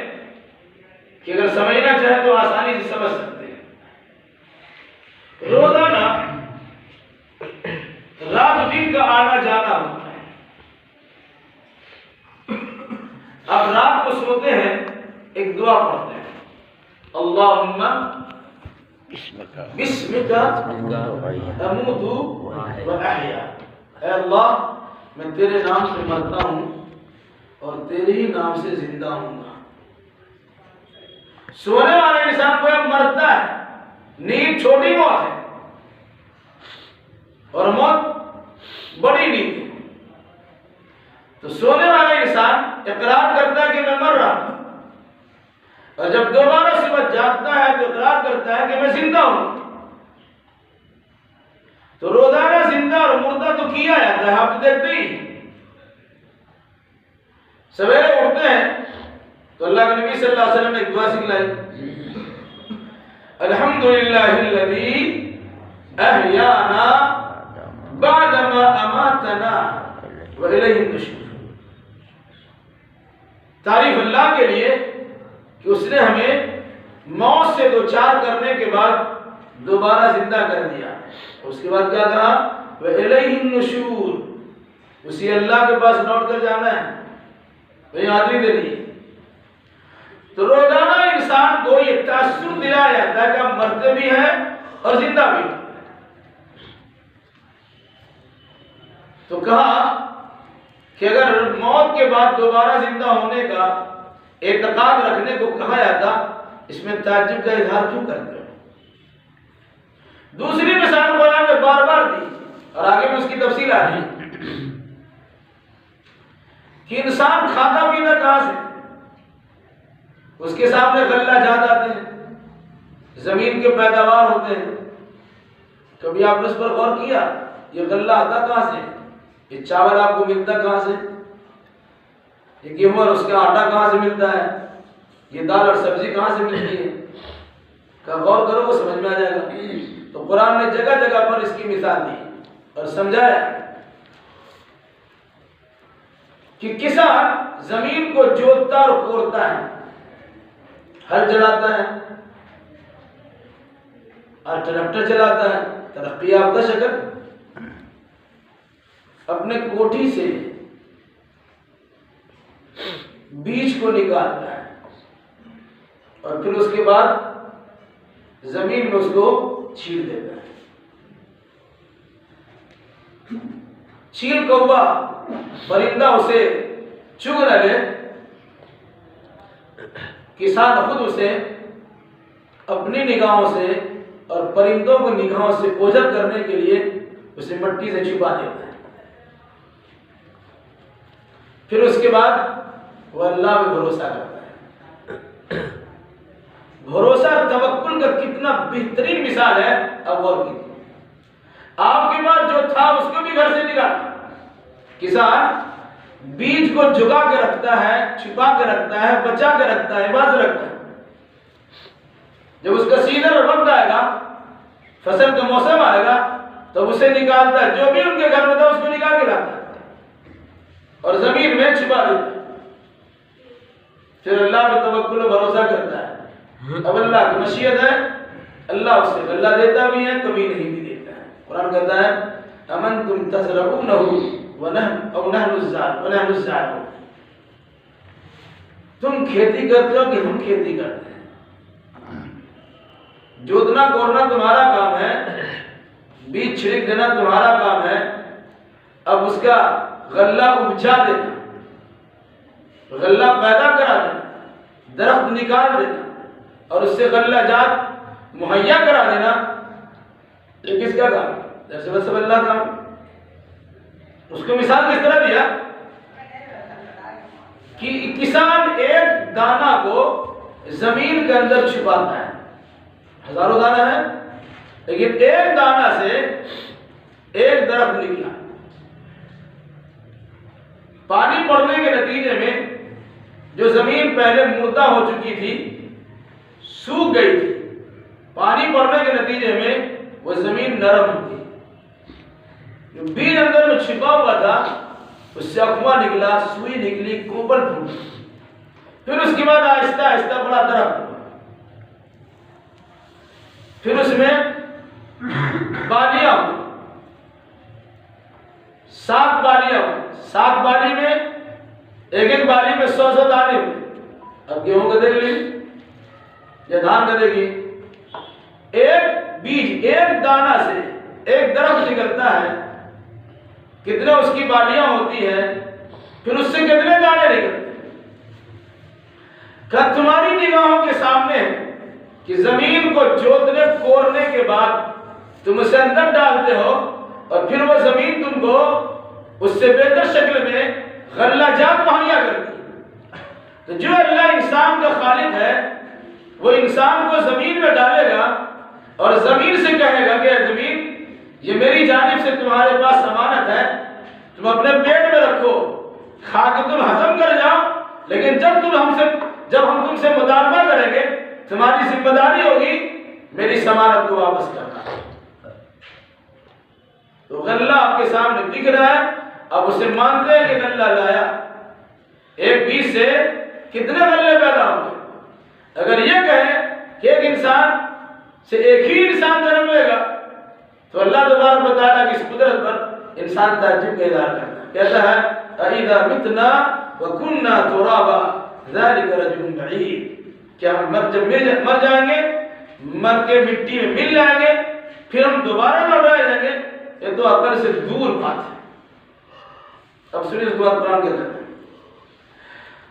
کہ اگر سمجھنا چاہیں تو آسانی سے سمجھ سکتے ہیں. روزانہ رات دن کا آنا جانا ہوتا ہے. اب رات کو سوتے ہیں، ایک دعا پڑھتے ہیں، اللہم بسمک اموت و احیا، اے اللہ میں تیرے نام سے مرتا ہوں اور تیرے ہی نام سے زندہ ہوں گا. سونے والے انسان کو اب مرتا ہے، نیند چھوٹی موت ہے اور موت بڑی نیند ہے. تو سونے والا انسان اقرار کرتا ہے کہ میں مر رہا ہوں، اور جب دوبارہ صبح جاگتا ہے تو اقرار کرتا ہے کہ میں زندہ ہوں. تو روزانہ زندہ اور مردہ تو کیا جاتا ہے، آپ دیکھتے ہی. سویرے اٹھتے ہیں تو اللہ کے نبی صلی اللہ علیہ وسلم نے ایک دعا سکھلائی، الحمدللہ الذی احیانا بعدما اماتنا والیہ النشور. تعریف اللہ کے لیے کہ اس نے ہمیں موت سے دوچار کرنے کے بعد دوبارہ زندہ کر دیا. اس کے بعد کیا کہا؟ وَإِلَيْهِ النُّشُورُ، اسی اللہ کے پاس لوٹ کر جانا ہے، وہی حاضری دینی ہے. تو روزانہ انسان کو یہ تاثر دلایا جاتا ہے کہ ہم مرتے بھی ہیں اور زندہ بھی ہیں. تو کہا کہ اگر موت کے بعد دوبارہ زندہ ہونے کا اعتقاد رکھنے کو کہا جاتا، اس میں تعجب کا اظہار کیوں کرتے ہو؟ دوسری مثال قرآن میں بار بار دی اور آگے میں اس کی تفصیل آ رہی ہے کہ انسان کھاتا پینا کہاں سے؟ اس کے سامنے غلہ جات آتے ہیں، زمین کے پیداوار ہوتے ہیں. کبھی آپ نے اس پر غور کیا یہ غلہ آتا کہاں سے؟ یہ چاول آپ کو ملتا کہاں سے؟ یہ گیہوں اور اس کا آٹا کہاں سے ملتا ہے؟ یہ دال اور سبزی کہاں سے ملتی ہے؟ کہ غور کرو وہ سمجھ میں آ جائے گا. تو قرآن نے جگہ جگہ پر اس کی مثال دی اور سمجھایا کہ کسان زمین کو جوتتا اور کوڑتا ہے، ہل چلاتا ہے اور ٹریکٹر چلاتا ہے، ترقی یافتہ شکل، اپنے کوٹھی سے بیج کو نکالتا ہے اور پھر اس کے بعد زمین میں اس کو چھیڑ دیتا ہے. چیل کوا پرندہ اسے چگ نہ لے کسان خود اسے اپنی نگاہوں سے اور پرندوں کو نگاہوں سے اوجھل کرنے کے لیے اسے مٹی سے چھپا دیتا ہے. پھر اس کے بعد وہ اللہ پہ بھروسہ کرتا ہے. بھروسہ اور توکل کا کتنا بہترین مثال ہے. اب غور کیجیے، آپ کے پاس جو تھا اس کو بھی گھر سے نکالا. کسان بیج کو جگا کے رکھتا ہے، چھپا کے رکھتا ہے، بچا کے رکھتا ہے، باز رکھتا ہے. جب اس کا سیزن اور وقت آئے گا، فصل کا موسم آئے گا، تو اسے نکالتا ہے. جو بھی ان کے گھر میں تھا اس کو نکال کے لاتا ہے اور زمین میں چھپا دیتا ہے. پھر اللہ پہ توکل و بھروسہ کرتا ہے. اب اللہ کی مشیت ہے، اللہ اس سے غلہ دیتا بھی ہے، کبھی نہیں بھی دیتا ہے. قرآن کہتا ہے امنتم تزرعونہ ونحن الزارعون. تم کھیتی کرتے ہو کہ ہم کھیتی کرتے ہیں. جوتنا کوڑنا تمہارا کام ہے، بیج چھڑک دینا تمہارا کام ہے. اب اس کا غلہ اپجا دینا، غلہ پیدا کرا دینا، درخت نکال دینا اور اس سے غلہ جات مہیا کرا دینا، یہ کس کا کام؟ دراصل سب اللہ کا. اس کو مثال کس طرح دیا کہ کسان ایک دانہ کو زمین کے اندر چھپاتا ہے. ہزاروں دانہ ہے لیکن ایک دانہ سے ایک درخت نکلا. پانی پڑنے کے نتیجے میں جو زمین پہلے مردہ ہو چکی تھی، سوکھ گئی تھی، پانی پڑنے کے نتیجے میں وہ زمین نرم ہوتی. جو بیج اندر میں چھپا ہوا تھا اس سے اقوا نکلا، سوئی نکلی، کوپل پھوٹی. پھر اس کے بعد آہستہ آہستہ بڑا درخت ہوا. پھر اس میں بالیاں ہوئی، 7 بالیاں ہوئی. 7 بالی میں ایک ایک بالی میں 100 دانے ہوئے. اب گیہوں کا دیکھ لیجیے یا دھان کا دیکھیے، ایک بیج ایک دانہ سے ایک درخت نکلتا ہے، کتنے اس کی بالیاں ہوتی ہیں، پھر اس سے کتنے دانے نکلتے ہیں. کیا تمہاری نگاہوں کے سامنے ہے کہ زمین کو جوتنے کوڑنے کے بعد تم اسے اندر ڈالتے ہو اور پھر وہ زمین تم کو اس سے بہتر شکل میں غلہ جات مہیا کرتی ہے. تو جو اللہ انسان کا خالق ہے وہ انسان کو زمین میں ڈالے گا اور زمین سے کہے گا کہ زمین یہ میری جانب سے تمہارے پاس امانت ہے، تم اپنے پیٹ میں رکھو، کھا کے تم ہضم کر جاؤ، لیکن جب ہم تم سے مطالبہ کریں گے تمہاری ذمہ داری ہوگی میری ضمانت کو واپس کرنا. تو غلہ آپ کے سامنے دکھ رہا ہے، اب اسے مانتے ہیں کہ غلہ لایا. ایک بیج سے کتنے غلے پیدا ہوں گے؟ اگر یہ کہیں کہ ایک انسان سے ایک ہی انسان جنم لے گا تو اللہ تبارک و تعالیٰ کی اس قدرت پر انسان تعجب کا اظہار کرتا ہے. کہتا ہے اَإِذَا مِتْنَا وَكُنَّا تُرَابًا ذَلِكَ رَجُلٌ بَعِيدٌ. کیا ہم مر جائیں گے، مر کے مٹی میں مل جائیں گے، پھر ہم دوبارہ لوٹائے جائیں گے؟ یہ تو عقل سے دور بات ہے. اب سنیے اس کو قرآن کہتا ہے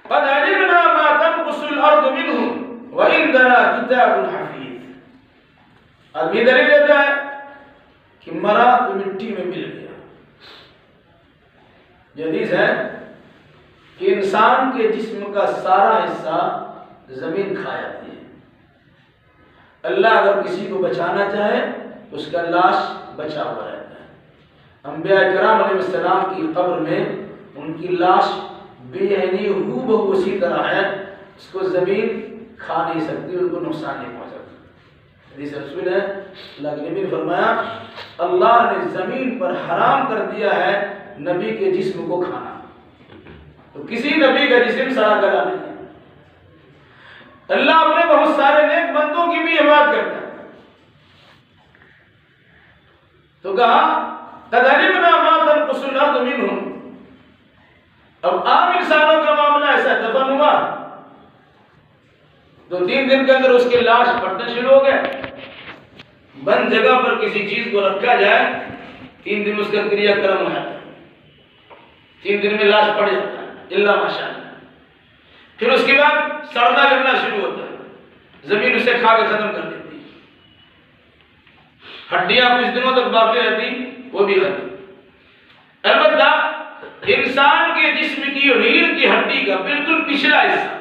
قَدْ عَلِمْنَا مَا تَنْقُصُ الْأَرْضُ مِنْهُمْ وَعِنْدَنَا كِتَابٌ حَفِيظٌ. آدمی دلیل دیتا ہے کہ مرا تو مٹی میں مل گیا. یہ حدیث ہے کہ انسان کے جسم کا سارا حصہ زمین کھا جاتی ہے. اللہ اگر کسی کو بچانا چاہے اس کا لاش بچا ہوا رہتا ہے. انبیاء کرام علیہ السلام کی قبر میں ان کی لاش بے عینی ہو بہو اسی طرح ہے، اس کو زمین کھا نہیں سکتی، ان کو نقصان نہیں پہنچ سکتی. حدیث رسول ہے اللہ کے نبی نے فرمایا اللہ نے زمین پر حرام کر دیا ہے نبی کے جسم کو کھانا. تو کسی نبی کا جسم سڑا گلا نہیں ہے. اللہ اپنے بہت سارے نیک بندوں کی بھی حفاظت کرتا ہے. تو کہا قَدْ عَلِمْنَا مَا تَنْقُصُ الْأَرْضُ مِنْهُمْ. اب عام انسانوں کا معاملہ ایسا دفن ہوا 2-3 دن کے اندر اس کی لاش پھٹنا شروع ہو گئے. بند جگہ پر کسی چیز کو رکھا جائے 3 دن اس کا کریا کرم ہو جاتا ہے، 3 دن میں لاش پڑ جاتا ہے الا ماشاء اللہ. پھر اس کے بعد سڑنا گلنا شروع ہوتا ہے، زمین اسے کھا کے ختم کر دیتی، ہڈیاں کچھ دنوں تک باقی رہتی وہ بھی ختم۔ البتہ انسان کے جسم کی ریڑھ کی ہڈی کا بالکل پچھلا حصہ،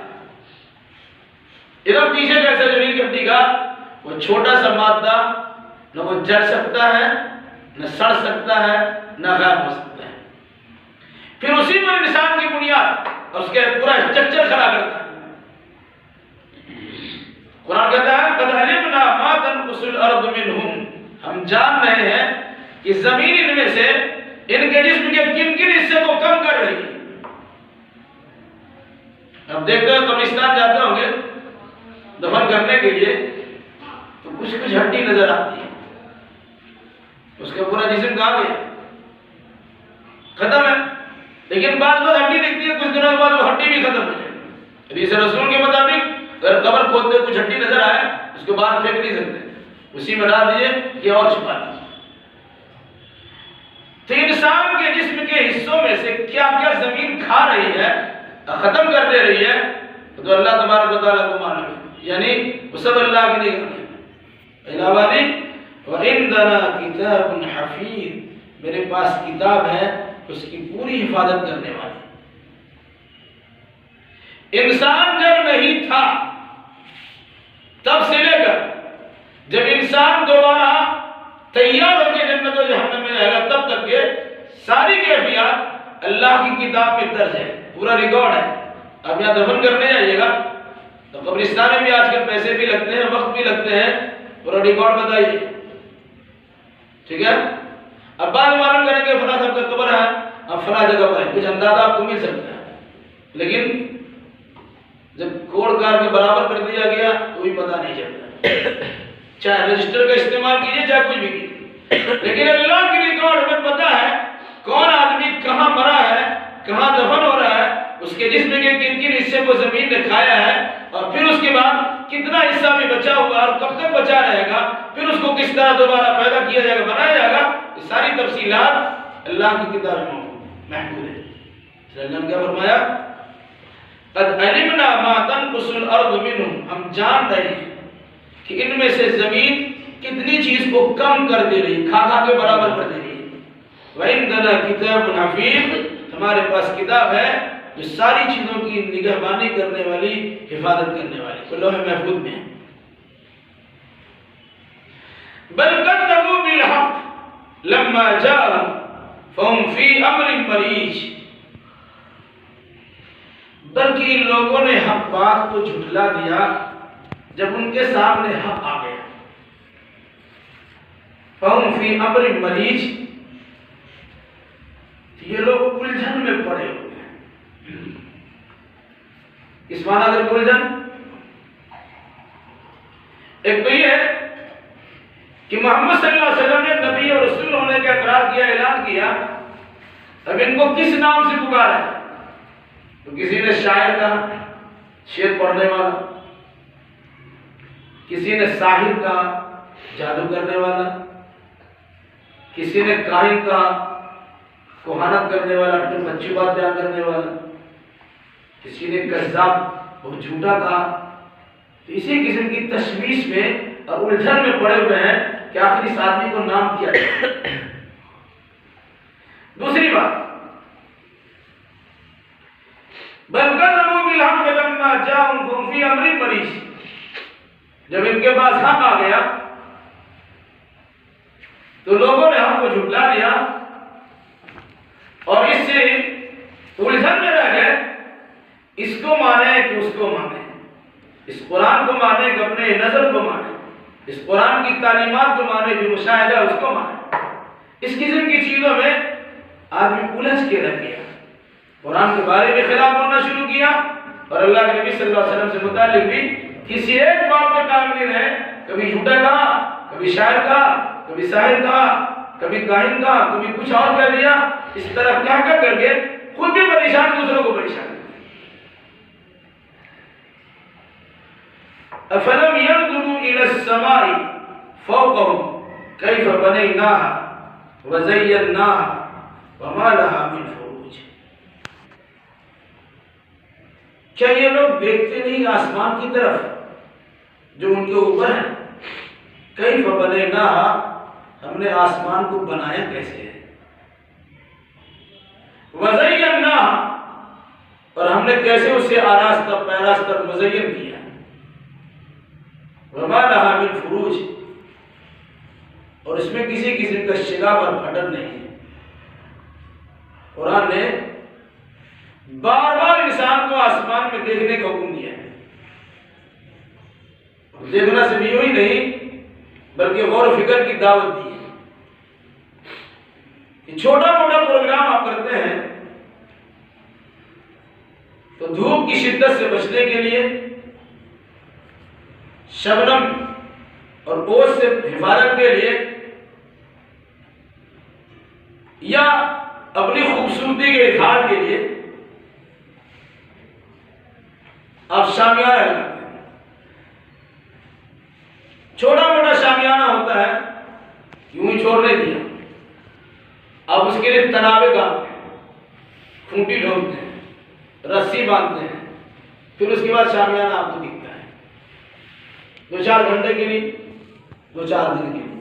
ادھر پیچھے جیسے جو ریڑھ کی ہڈی کا وہ چھوٹا سا مادہ نہ وہ جل سکتا ہے، نہ سڑ سکتا ہے، نہ غائب ہو سکتا ہے، پھر اسی پر انسان کی بنیاد اور اس کے پورا اسٹرکچر کھڑا کرتا ہے۔ قرآن کہتا ہے قد علمنا ما تنقص الارض منهم، ہم جان رہے ہیں کہ زمین ان میں سے ان کے جسم کے کن کن حصے کو کم کر رہی ہے۔ اب دیکھتے ہیں قبرستان جاتے ہوں گے دفن کرنے کے لیے تو کچھ ہڈی نظر آتی ہے، اس کا پورا جسم کہاں گیا؟ ختم ہے۔ لیکن بعض بار ہڈی دکھتی ہے، کچھ دنوں کے بعد وہ ہڈی بھی ختم ہو جائے گی۔ حدیث رسول کے مطابق اگر قبر کھودتے کچھ ہڈی نظر آئے اس کو باہر پھینک نہیں سکتے، اسی میں ڈال دیجیے کہ اور چھپا دیجیے۔ تو انسان کے جسم کے حصوں میں سے کیا کیا زمین کھا رہی ہے، ختم کر دے رہی ہے، تو اللہ تبارک و تعالیٰ کو معلوم ہے، یعنی وہ سب اللہ کی نگرانی ہے۔ علاوہ وَعِنْدَنَا كِتَابٌ حَفِيظٌ، میرے پاس کتاب ہے اس کی پوری حفاظت کرنے والی۔ انسان جب نہیں تھا تب سے لے کر جب انسان دوبارہ تیار ہو کے جنت و جہنم میں جائے گا تب تک کے ساری کیفیات اللہ کی کتاب میں درج ہے، پورا ریکارڈ ہے۔ اب یہاں دفن کرنے جائیے گا تو قبرستان میں بھی آج کل پیسے بھی لگتے ہیں، وقت بھی لگتے ہیں، پورا ریکارڈ بتائیے، ٹھیک ہے؟ اب بعد معلوم کریں گے فلاں صاحب کا قبر ہے، اب فلاں جگہ پر ہے، کچھ اندازہ آپ کو مل سکتا ہے، لیکن جب کوڑ کار کے برابر کر دیا گیا تو بھی پتہ نہیں چلتا، چاہے رجسٹر کا استعمال کیجیے چاہے کچھ بھی کیجیے، لیکن اللہ کی ریکارڈ ہمیں پتہ ہے کون آدمی کہاں مرا ہے، کہاں دفن ہو رہا ہے، اس کے جسم کے کن کن حصے کو زمین نے کھایا ہے، اور پھر اس کے بعد کتنا حصہ بھی بچا ہوا اور کب تک بچا رہے گا، پھر اس کو کس طرح دوبارہ پیدا کیا جائے گا، بنایا جائے گا، یہ ساری تفصیلات اللہ کی کتاب میں محفوظ ہے۔ اللہ نے کیا فرمایا؟ قد علمنا ما تنقص الارض منهم، ہم جان رہے ہیں کہ ان میں سے زمین کتنی چیز کو کم کر دے رہی، کھا کھا کے برابر کر دے رہی ہے۔ وَعِنْدَنَا كِتَابٌ حَفِيظٌ، ہمارے پاس کتاب ہے جو ساری چیزوں کی نگہبانی کرنے والی، حفاظت کرنے والی، تو لوح محفوظ میں ہے۔ بل كذبوا بالحق لما جاءهم فهم في امر مريج، بلکہ ان لوگوں نے حق بات کو جھٹلا دیا جب ان کے سامنے حق آ گیا۔ فهم في امر مريج، یہ لوگ الجھن میں پڑے ہوئے ہیں۔ اس معنی اگر الجھن ایک تو یہ ہے کہ محمد صلی اللہ علیہ وسلم نے نبی اور رسول ہونے کا اقرار کیا، اعلان کیا، اب ان کو کس نام سے پکارا ہے؟ تو کسی نے شاعر کہا، شعر پڑھنے والا، کسی نے ساحر کہا، جادو کرنے والا، کسی نے کاہن کہا، کوہانت کرنے والا، سچی بات بیان کرنے والا، کسی نے کذاب، بہت جھوٹا کہا۔ تو اسی قسم کی تشویش میں اور الجھن میں پڑے ہوئے ہیں کہ آخر اس آدمی کو نام کیا جائے۔ دوسری بات، بل كذبوا بالحق لما جاءهم فهم في امر مريج، جب ان کے پاس حق آ گیا تو لوگوں نے حق کو جھٹلا دیا اور اس سے الجھن میں رہ گئے، اس کو مانے کہ اس کو مانے، اس قرآن کو مانے کہ اپنے نظر کو مانے، اس قرآن کی تعلیمات کو مانے، جو مشاہدہ اس کو مانے۔ اس قسم کی چیزوں میں آدمی الجھ کے رہ گیا، قرآن کے بارے میں خلاف ہونا شروع کیا، اور اللہ کے نبی صلی اللہ علیہ وسلم سے متعلق بھی کسی ایک بات پہ قائم نہیں رہے، کبھی جھوٹا کہا، کبھی شاعر کہا، کبھی ساحر کہا، کبھی کاہن کہا، کبھی کچھ اور کہہ دیا، اس طرح کیا کر کے خود بھی پریشان، دوسروں کو پریشان۔ افلم ينظروا الى السماء فوقهم كيف بنيناها وزيناها وما لها من فروج، کیا یہ لوگ دیکھتے نہیں آسمان کی طرف جو ان کے اوپر ہے؟ کیف بنیناہا، ہم نے آسمان کو بنایا کیسے ہے، وزیناہا، اور ہم نے کیسے اسے آراستہ پیراستہ مزین کیا، وما لہا من فروج، اور اس میں کسی قسم کا شگاف اور پھٹن نہیں ہے۔ قرآن نے بار بار انسان کو آسمان میں دیکھنے کا حکم دیا ہے، دیکھنا صرف یوں ہی نہیں بلکہ غور و فکر کی دعوت دی ہے کہ چھوٹا موٹا پروگرام آپ کرتے ہیں تو دھوپ کی شدت سے بچنے کے لیے، شبنم اور اوس سے حفاظت کے لیے، یا اپنی خوبصورتی کے اظہار کے لیے آپ شامیانہ لگاتے ہیں۔ چھوٹا موٹا شامیانہ ہوتا ہے، یوں ہی چھوڑ نہیں دیا، آپ اس کے لیے تنابے گاڑتے ہیں، کھونٹی ڈھونڈتے ہیں، رسی باندھتے ہیں، پھر اس کے بعد شامیانہ آپ کو دکھتا ہے، 2-4 گھنٹے کے لیے، 2-4 دن کے لیے۔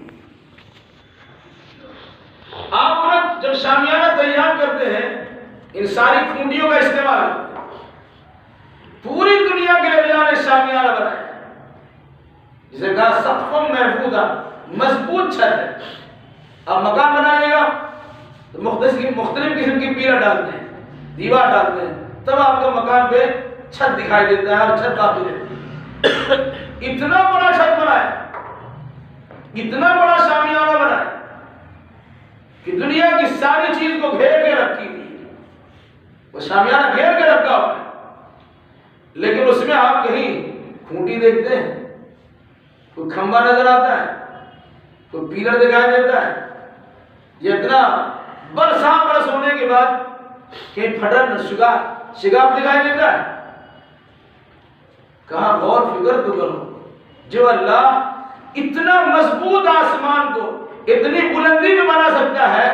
آپ جب شامیانہ تیار کرتے ہیں ان ساری کھونٹیوں کا استعمال کرتے ہیں۔ پوری دنیا کے لیے اللہ نے شامیانہ بنایا، جسے کہا سقف محفوظہ، مضبوط چھت ہے۔ آپ مکان بنائیے گا تو مختلف قسم کی پیلر ڈالتے ہیں، دیوار ڈالتے ہیں، تب آپ کا مکان پہ چھت دکھائی دیتا ہے اور چھت کافی رہتی ہے۔ اتنا بڑا چھت بنایا، اتنا بڑا شامیانہ بنایا کہ دنیا کی ساری چیز کو گھیر کے رکھی تھی، وہ شامیانہ گھیر کے رکھا ہوا ہے، لیکن اس میں آپ کہیں کھونٹی دیکھتے ہیں، کوئی کھمبا نظر آتا ہے، کوئی پیلر دکھائی دیتا ہے؟ یہ اتنا برس ہونے کے بعد کہیں پھٹن شگاف دکھائی دیتا ہے؟ کہاں غور فکر تو کرو، جو اللہ اتنا مضبوط آسمان کو اتنی بلندی میں بنا سکتا ہے،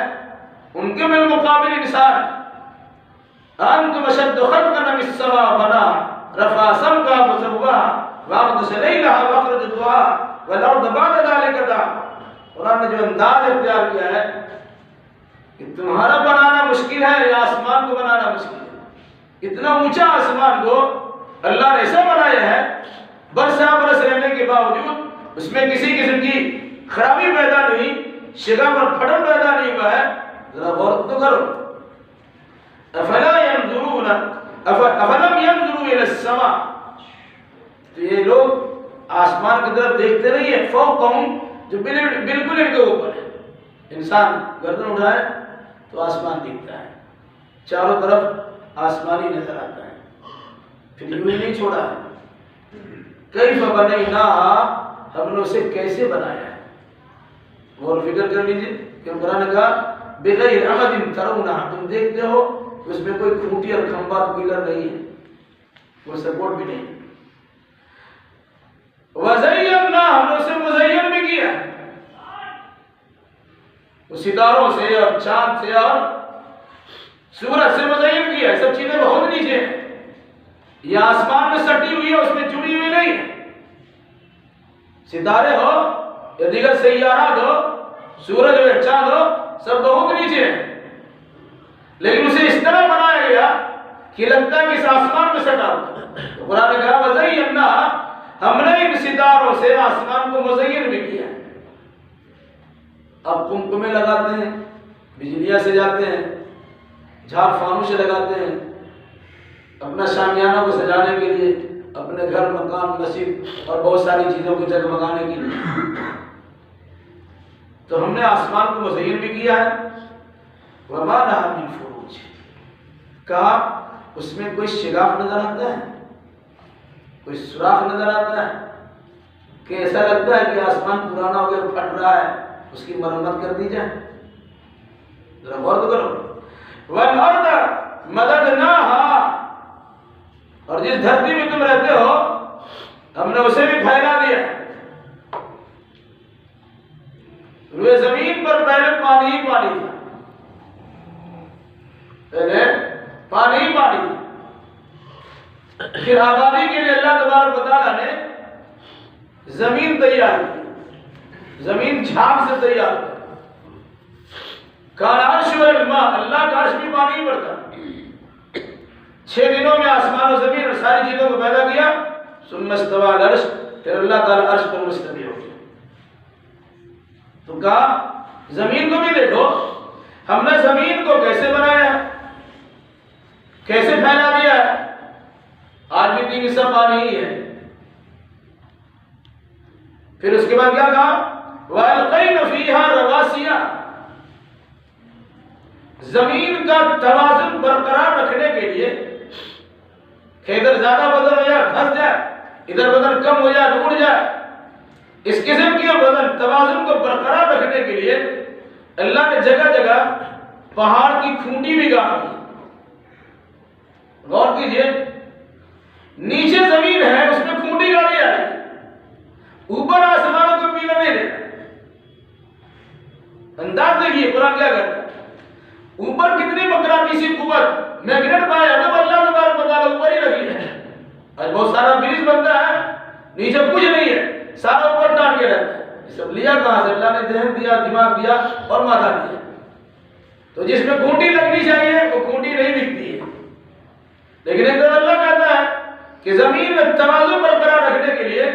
ان کے بالمقابل انسان انتم اشد خلقا من السماء بناها رفع سمكها فسواها واغطش ليلها واخرج ضحاها والارض بعد ذلك دحاها۔ قرآن نے جو انداز اختیار کیا ہے کہ تمہارا بنانا مشکل ہے یا آسمان کو بنانا مشکل ہے، اتنا اونچا آسمان کو اللہ نے ایسا بنایا ہے، برس رہنے کے باوجود اس میں کسی قسم کی خرابی پیدا نہیں، شگاف اور پھٹن پیدا نہیں ہوا ہے۔ ذرا غور تو کرو، افلا ينظرون افلم ينظروا الى السماء، تو یہ لوگ آسمان کی طرف دیکھتے نہیں ہیں، فوقهم، جو بالکل ان کے اوپر ہے۔ انسان گردن اٹھائے تو آسمان دکھتا ہے، چاروں طرف آسمانی نظر آتا ہے، پھر یوں ہی نہیں چھوڑا ہے۔ کیف بنیناہا، ہم نے اسے کیسے بنایا ہے، غور فکر کر لیجیے کہ قرآن نے کہا بغیر عمد ترونہا، تم دیکھتے ہو کہ اس میں کوئی کھونٹی اور کھمبا پیلر نہیں ہے، کوئی سپورٹ بھی نہیں۔ وزیننا، ہم نے اسے مزین بھی کیا، ستاروں سے اور چاند سے اور سورج سے مزین کیا، سب چیزیں بہت نیچے ہیں، یہ آسمان میں سٹی ہوئی ہے، اس میں جڑی ہوئی نہیں ہے۔ ستارے ہو یا دیگر سیارات ہو، سورج ہو یا چاند ہو، سب بہت نیچے ہیں، لیکن اسے اس طرح بنایا گیا کہ لگتا ہے کہ اس آسمان میں سٹا ہوا ہے۔ تو قرآن نے کہا وزیننا، ہم نے ان ستاروں سے آسمان کو مزین بھی کیا۔ اب قمقمے لگاتے ہیں، بجلیاں سے جاتے ہیں، جھاڑ فانوس لگاتے ہیں اپنا شامیانہ کو سجانے کے لیے، اپنے گھر، مکان، مسجد اور بہت ساری چیزوں کو جگمگانے کے لیے۔ تو ہم نے آسمان کو مزین بھی کیا ہے۔ وما لہا من فروج، کہا اس میں کوئی شگاف نظر آتا ہے، کوئی سوراخ نظر آتا ہے کہ ایسا لگتا ہے کہ آسمان پرانا ہو گیا، پھٹ رہا ہے، اس کی مرمت کر دی جائے؟ ذرا غور تو کرو۔ والارض مددناہا، اور جس دھرتی میں تم رہتے ہو ہم نے اسے بھی پھیلا دیا۔ روئے زمین پر پہلے پانی ہی پانی تھا، پہلے پانی ہی پانی تھا، پھر آبادی کے لیے اللہ تبارک و تعالیٰ نے زمین تیار کی، زمین جھاگ سے تیار کی۔ کان عرش والماء، اللہ کا عرش بھی پانی پڑتا، 6 دنوں میں آسمان و زمین اور ساری چیزوں کو پیدا کیا۔ ثم استوى على العرش، پھر اللہ تعالیٰ عرش پر مستوی ہو گیا۔ تو کہا زمین کو بھی دیکھو، ہم نے زمین کو کیسے بنایا ہے، کیسے پھیلا دیا ہے، آج بھی 3 حصہ پانی ہی ہے۔ پھر اس کے بعد کیا کہا، وَأَلْقَيْنَ فِيهَا رَوَاسِيَ، زمین کا توازن برقرار رکھنے کے لیے کہ ادھر زیادہ بدن ہو جائے پھنس جائے، ادھر بدن کم ہو جائے تو اڑ جائے، اس قسم کی بدن توازن کو برقرار رکھنے کے لیے اللہ نے جگہ جگہ پہاڑ کی کھونٹی بھی گاڑ دی۔ غور کیجئے، نیچے زمین ہے اس میں کھونٹی گاڑی ہے، اوپر آسمانوں کو پیلا نہیں رہا۔ انداز دیکھیے قرآن کیا کرتا ہے، اوپر کتنی مقناطیسی قوت، میگنیٹ پایا تو اللہ تبارک و تعالیٰ اوپر ہی رکھ لیا ہے۔ آج بہت سارا بریج بنتا ہے، نیچے کچھ نہیں ہے، سارا اوپر ٹان کے رہتا ہے۔ یہ سب لیا کہاں سے؟ اللہ نے ذہن دیا، دماغ دیا اور ماتھا دیا۔ تو جس میں کھونٹی لگنی چاہیے وہ کھونٹی نہیں دکھتی ہے، لیکن ایک دم اللہ کہتا ہے کہ زمین میں توازن برقرار رکھنے کے لیے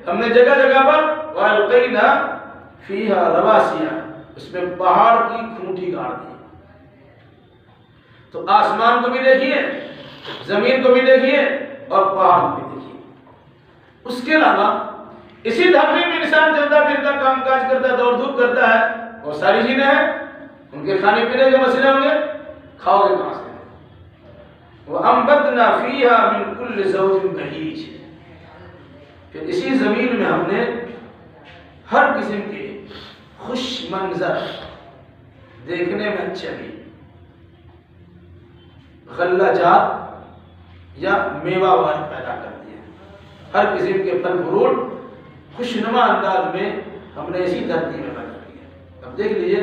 ہم نے جگہ جگہ پر وَأَلْقَيْنَا فِيهَا رَوَاسِيَ، اس میں پہاڑ کی کھونٹی گاڑ دی۔ تو آسمان کو بھی دیکھیے، زمین کو بھی دیکھیے اور پہاڑ کو بھی دیکھیے۔ اس کے علاوہ اسی دھرتی میں انسان چلتا پھرتا، کام کاج کرتا، دوڑ دھوپ کرتا ہے، اور ساری چیزیں ہیں، ان کے کھانے پینے کے مسئلے ہوں گے، کھاؤ گے کہاں سے؟ وَأَنبَتْنَا فِيهَا مِن كُلِّ زَوْجٍ بَهِيجٍ، پھر اسی زمین میں ہم نے ہر قسم کے خوش منظر، دیکھنے میں اچھے بھی، غلہ جات یا میوہ وغیرہ پیدا کر دیا۔ ہر قسم کے پھل فروٹ خوشنما انداز میں ہم نے اسی دھرتی میں پیدا کیا۔ اب دیکھ لیجئے،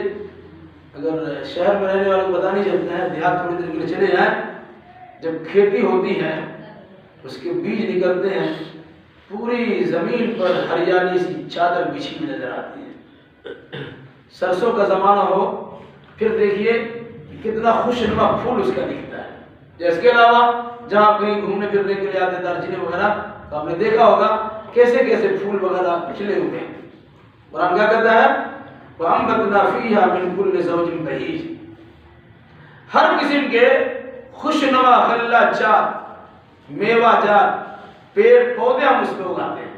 اگر شہر میں رہنے والوں کو پتہ نہیں چلتا ہے، دیہات تھوڑی دیر کے لیے چلے جائیں، جب کھیتی ہوتی ہے اس کے بیج نکلتے ہیں، پوری زمین پر ہریالی سی چادر بچھی ہوئی نظر آتی ہے۔ سرسوں کا زمانہ ہو پھر دیکھیے کتنا خوشنما پھول اس کا دکھتا ہے۔ اس کے علاوہ جہاں کہیں گھومنے پھرنے کے لیے آتے دارجلنگ وغیرہ، تو آپ نے دیکھا ہوگا کیسے کیسے پھول وغیرہ کھلے ہوئے ہیں۔ قرآن کیا کہتا ہے، وَأَنبَتْنَا فِيهَا مِن كُلِّ زَوْجٍ بَهِيجٍ، ہر قسم کے خوشنما غلہ جات، میوہ جات پیڑ پودے ہم اس پہ اگاتے ہیں،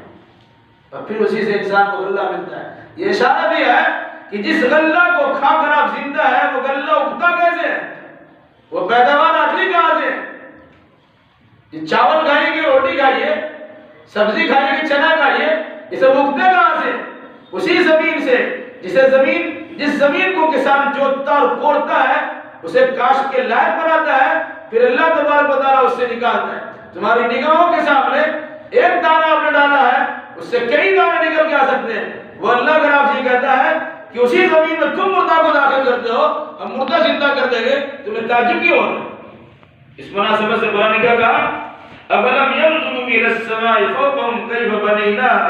اور پھر اسی سے انسان کو غلہ ملتا ہے۔ یہ اشارہ بھی ہے کہ جس غلہ کو کھا کر آپ زندہ ہے، وہ غلہ اگتا کیسے ہے، وہ پیداوار آتی کہاں سے؟ یہ چاول کھائیے گے، روٹی کھائیے، سبزی کھائیے گے، چنا کھائیے، یہ سب اگتے کہاں سے؟ اسی زمین سے، جس زمین کو کسان جوتتا اور کوڑتا ہے، اسے کاشت کے لائق بناتا ہے، پھر اللہ تبارک و تعالیٰ اس سے نکالتا ہے۔ تمہاری نگاہوں کے سامنے ایک دانہ آپ نے ڈالا ہے، اس سے کئی دانے نکل کے آ سکتے ہیں۔ وہ اللہ کا رب جی کہتا ہے کہ اسی زمین میں تم مردہ کو داخل کرتے ہو، ہم مردہ زندہ کر دیں گے، تمہیں تعجب کیوں ہو رہا ہے؟ اس مناسبت سے قرآن نے کیا کہا، أَفَلَمْ يَنْظُرُوا إِلَى السَّمَاءِ فَوْقَهُمْ كَيْفَ بَنَيْنَاهَا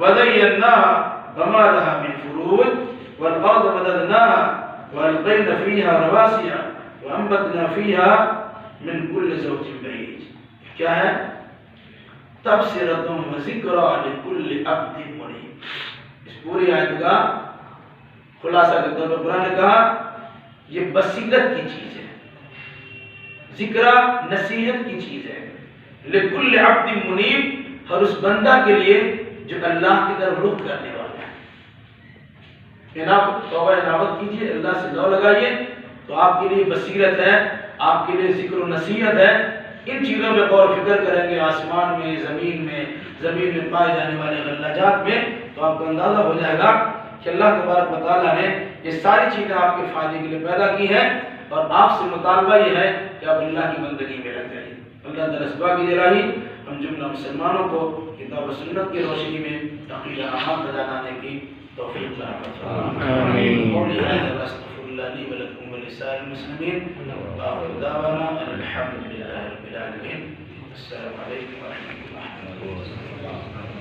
وَزَيَّنَّاهَا وَمَا لَهَا مِنْ فُرُوجٍ وَالْأَرْضَ مَدَدْنَاهَا وَأَلْقَيْنَا فِيهَا رَوَاسِيَ وَأَنبَتْنَا فِيهَا مِنْ كُلِّ زَوْجٍ بَهِيجٍ۔ کیا ہے؟ تَبْصِرَةٌ وَذِكْرَىٰ لِكُلِّ عَبْدٍ مُنِیبٍ۔ اس پوری آیت کا خلاصہ کے طور پر قرآن نے کہا یہ بصیرت کی چیز ہے، ذکرہ نصیحت کی چیز ہے، لِكُلِّ عَبْدٍ مُنِیبٍ، ہر اس بندہ کے لیے جو اللہ کی طرف رخ کرنے والا ہے۔ توبہ انابت کیجئے، اللہ سے لو لگائیے، تو آپ کے لیے بصیرت ہے، آپ کے لیے ذکر و نصیحت ہے۔ ان چیزوں پہ غور فکر کریں گے، آسمان میں، زمین میں پائے جانے والے غلہ جات میں، تو آپ کو اندازہ ہو جائے گا کہ اللہ تبارک و تعالیٰ نے یہ ساری چیزیں آپ کے فائدے کے لیے پیدا کی ہیں، اور آپ سے مطالبہ یہ ہے کہ آپ اللہ کی بندگی میں لگ جائیے۔ اللہ تعالیٰ سے دعا کیجیے الہی ہم جملہ مسلمانوں کو کتاب و سنت کی روشنی میں عقیدہ اعمال بجا لانے کی توفیق عطا فرمائے۔ آمین۔ قولی ھذا واستغفر اللہ لی ولکم ولسائر المسلمین، وآخر دعوانا ان الحمد للہ رب العالمین۔ السلام علیکم ورحمۃ اللہ۔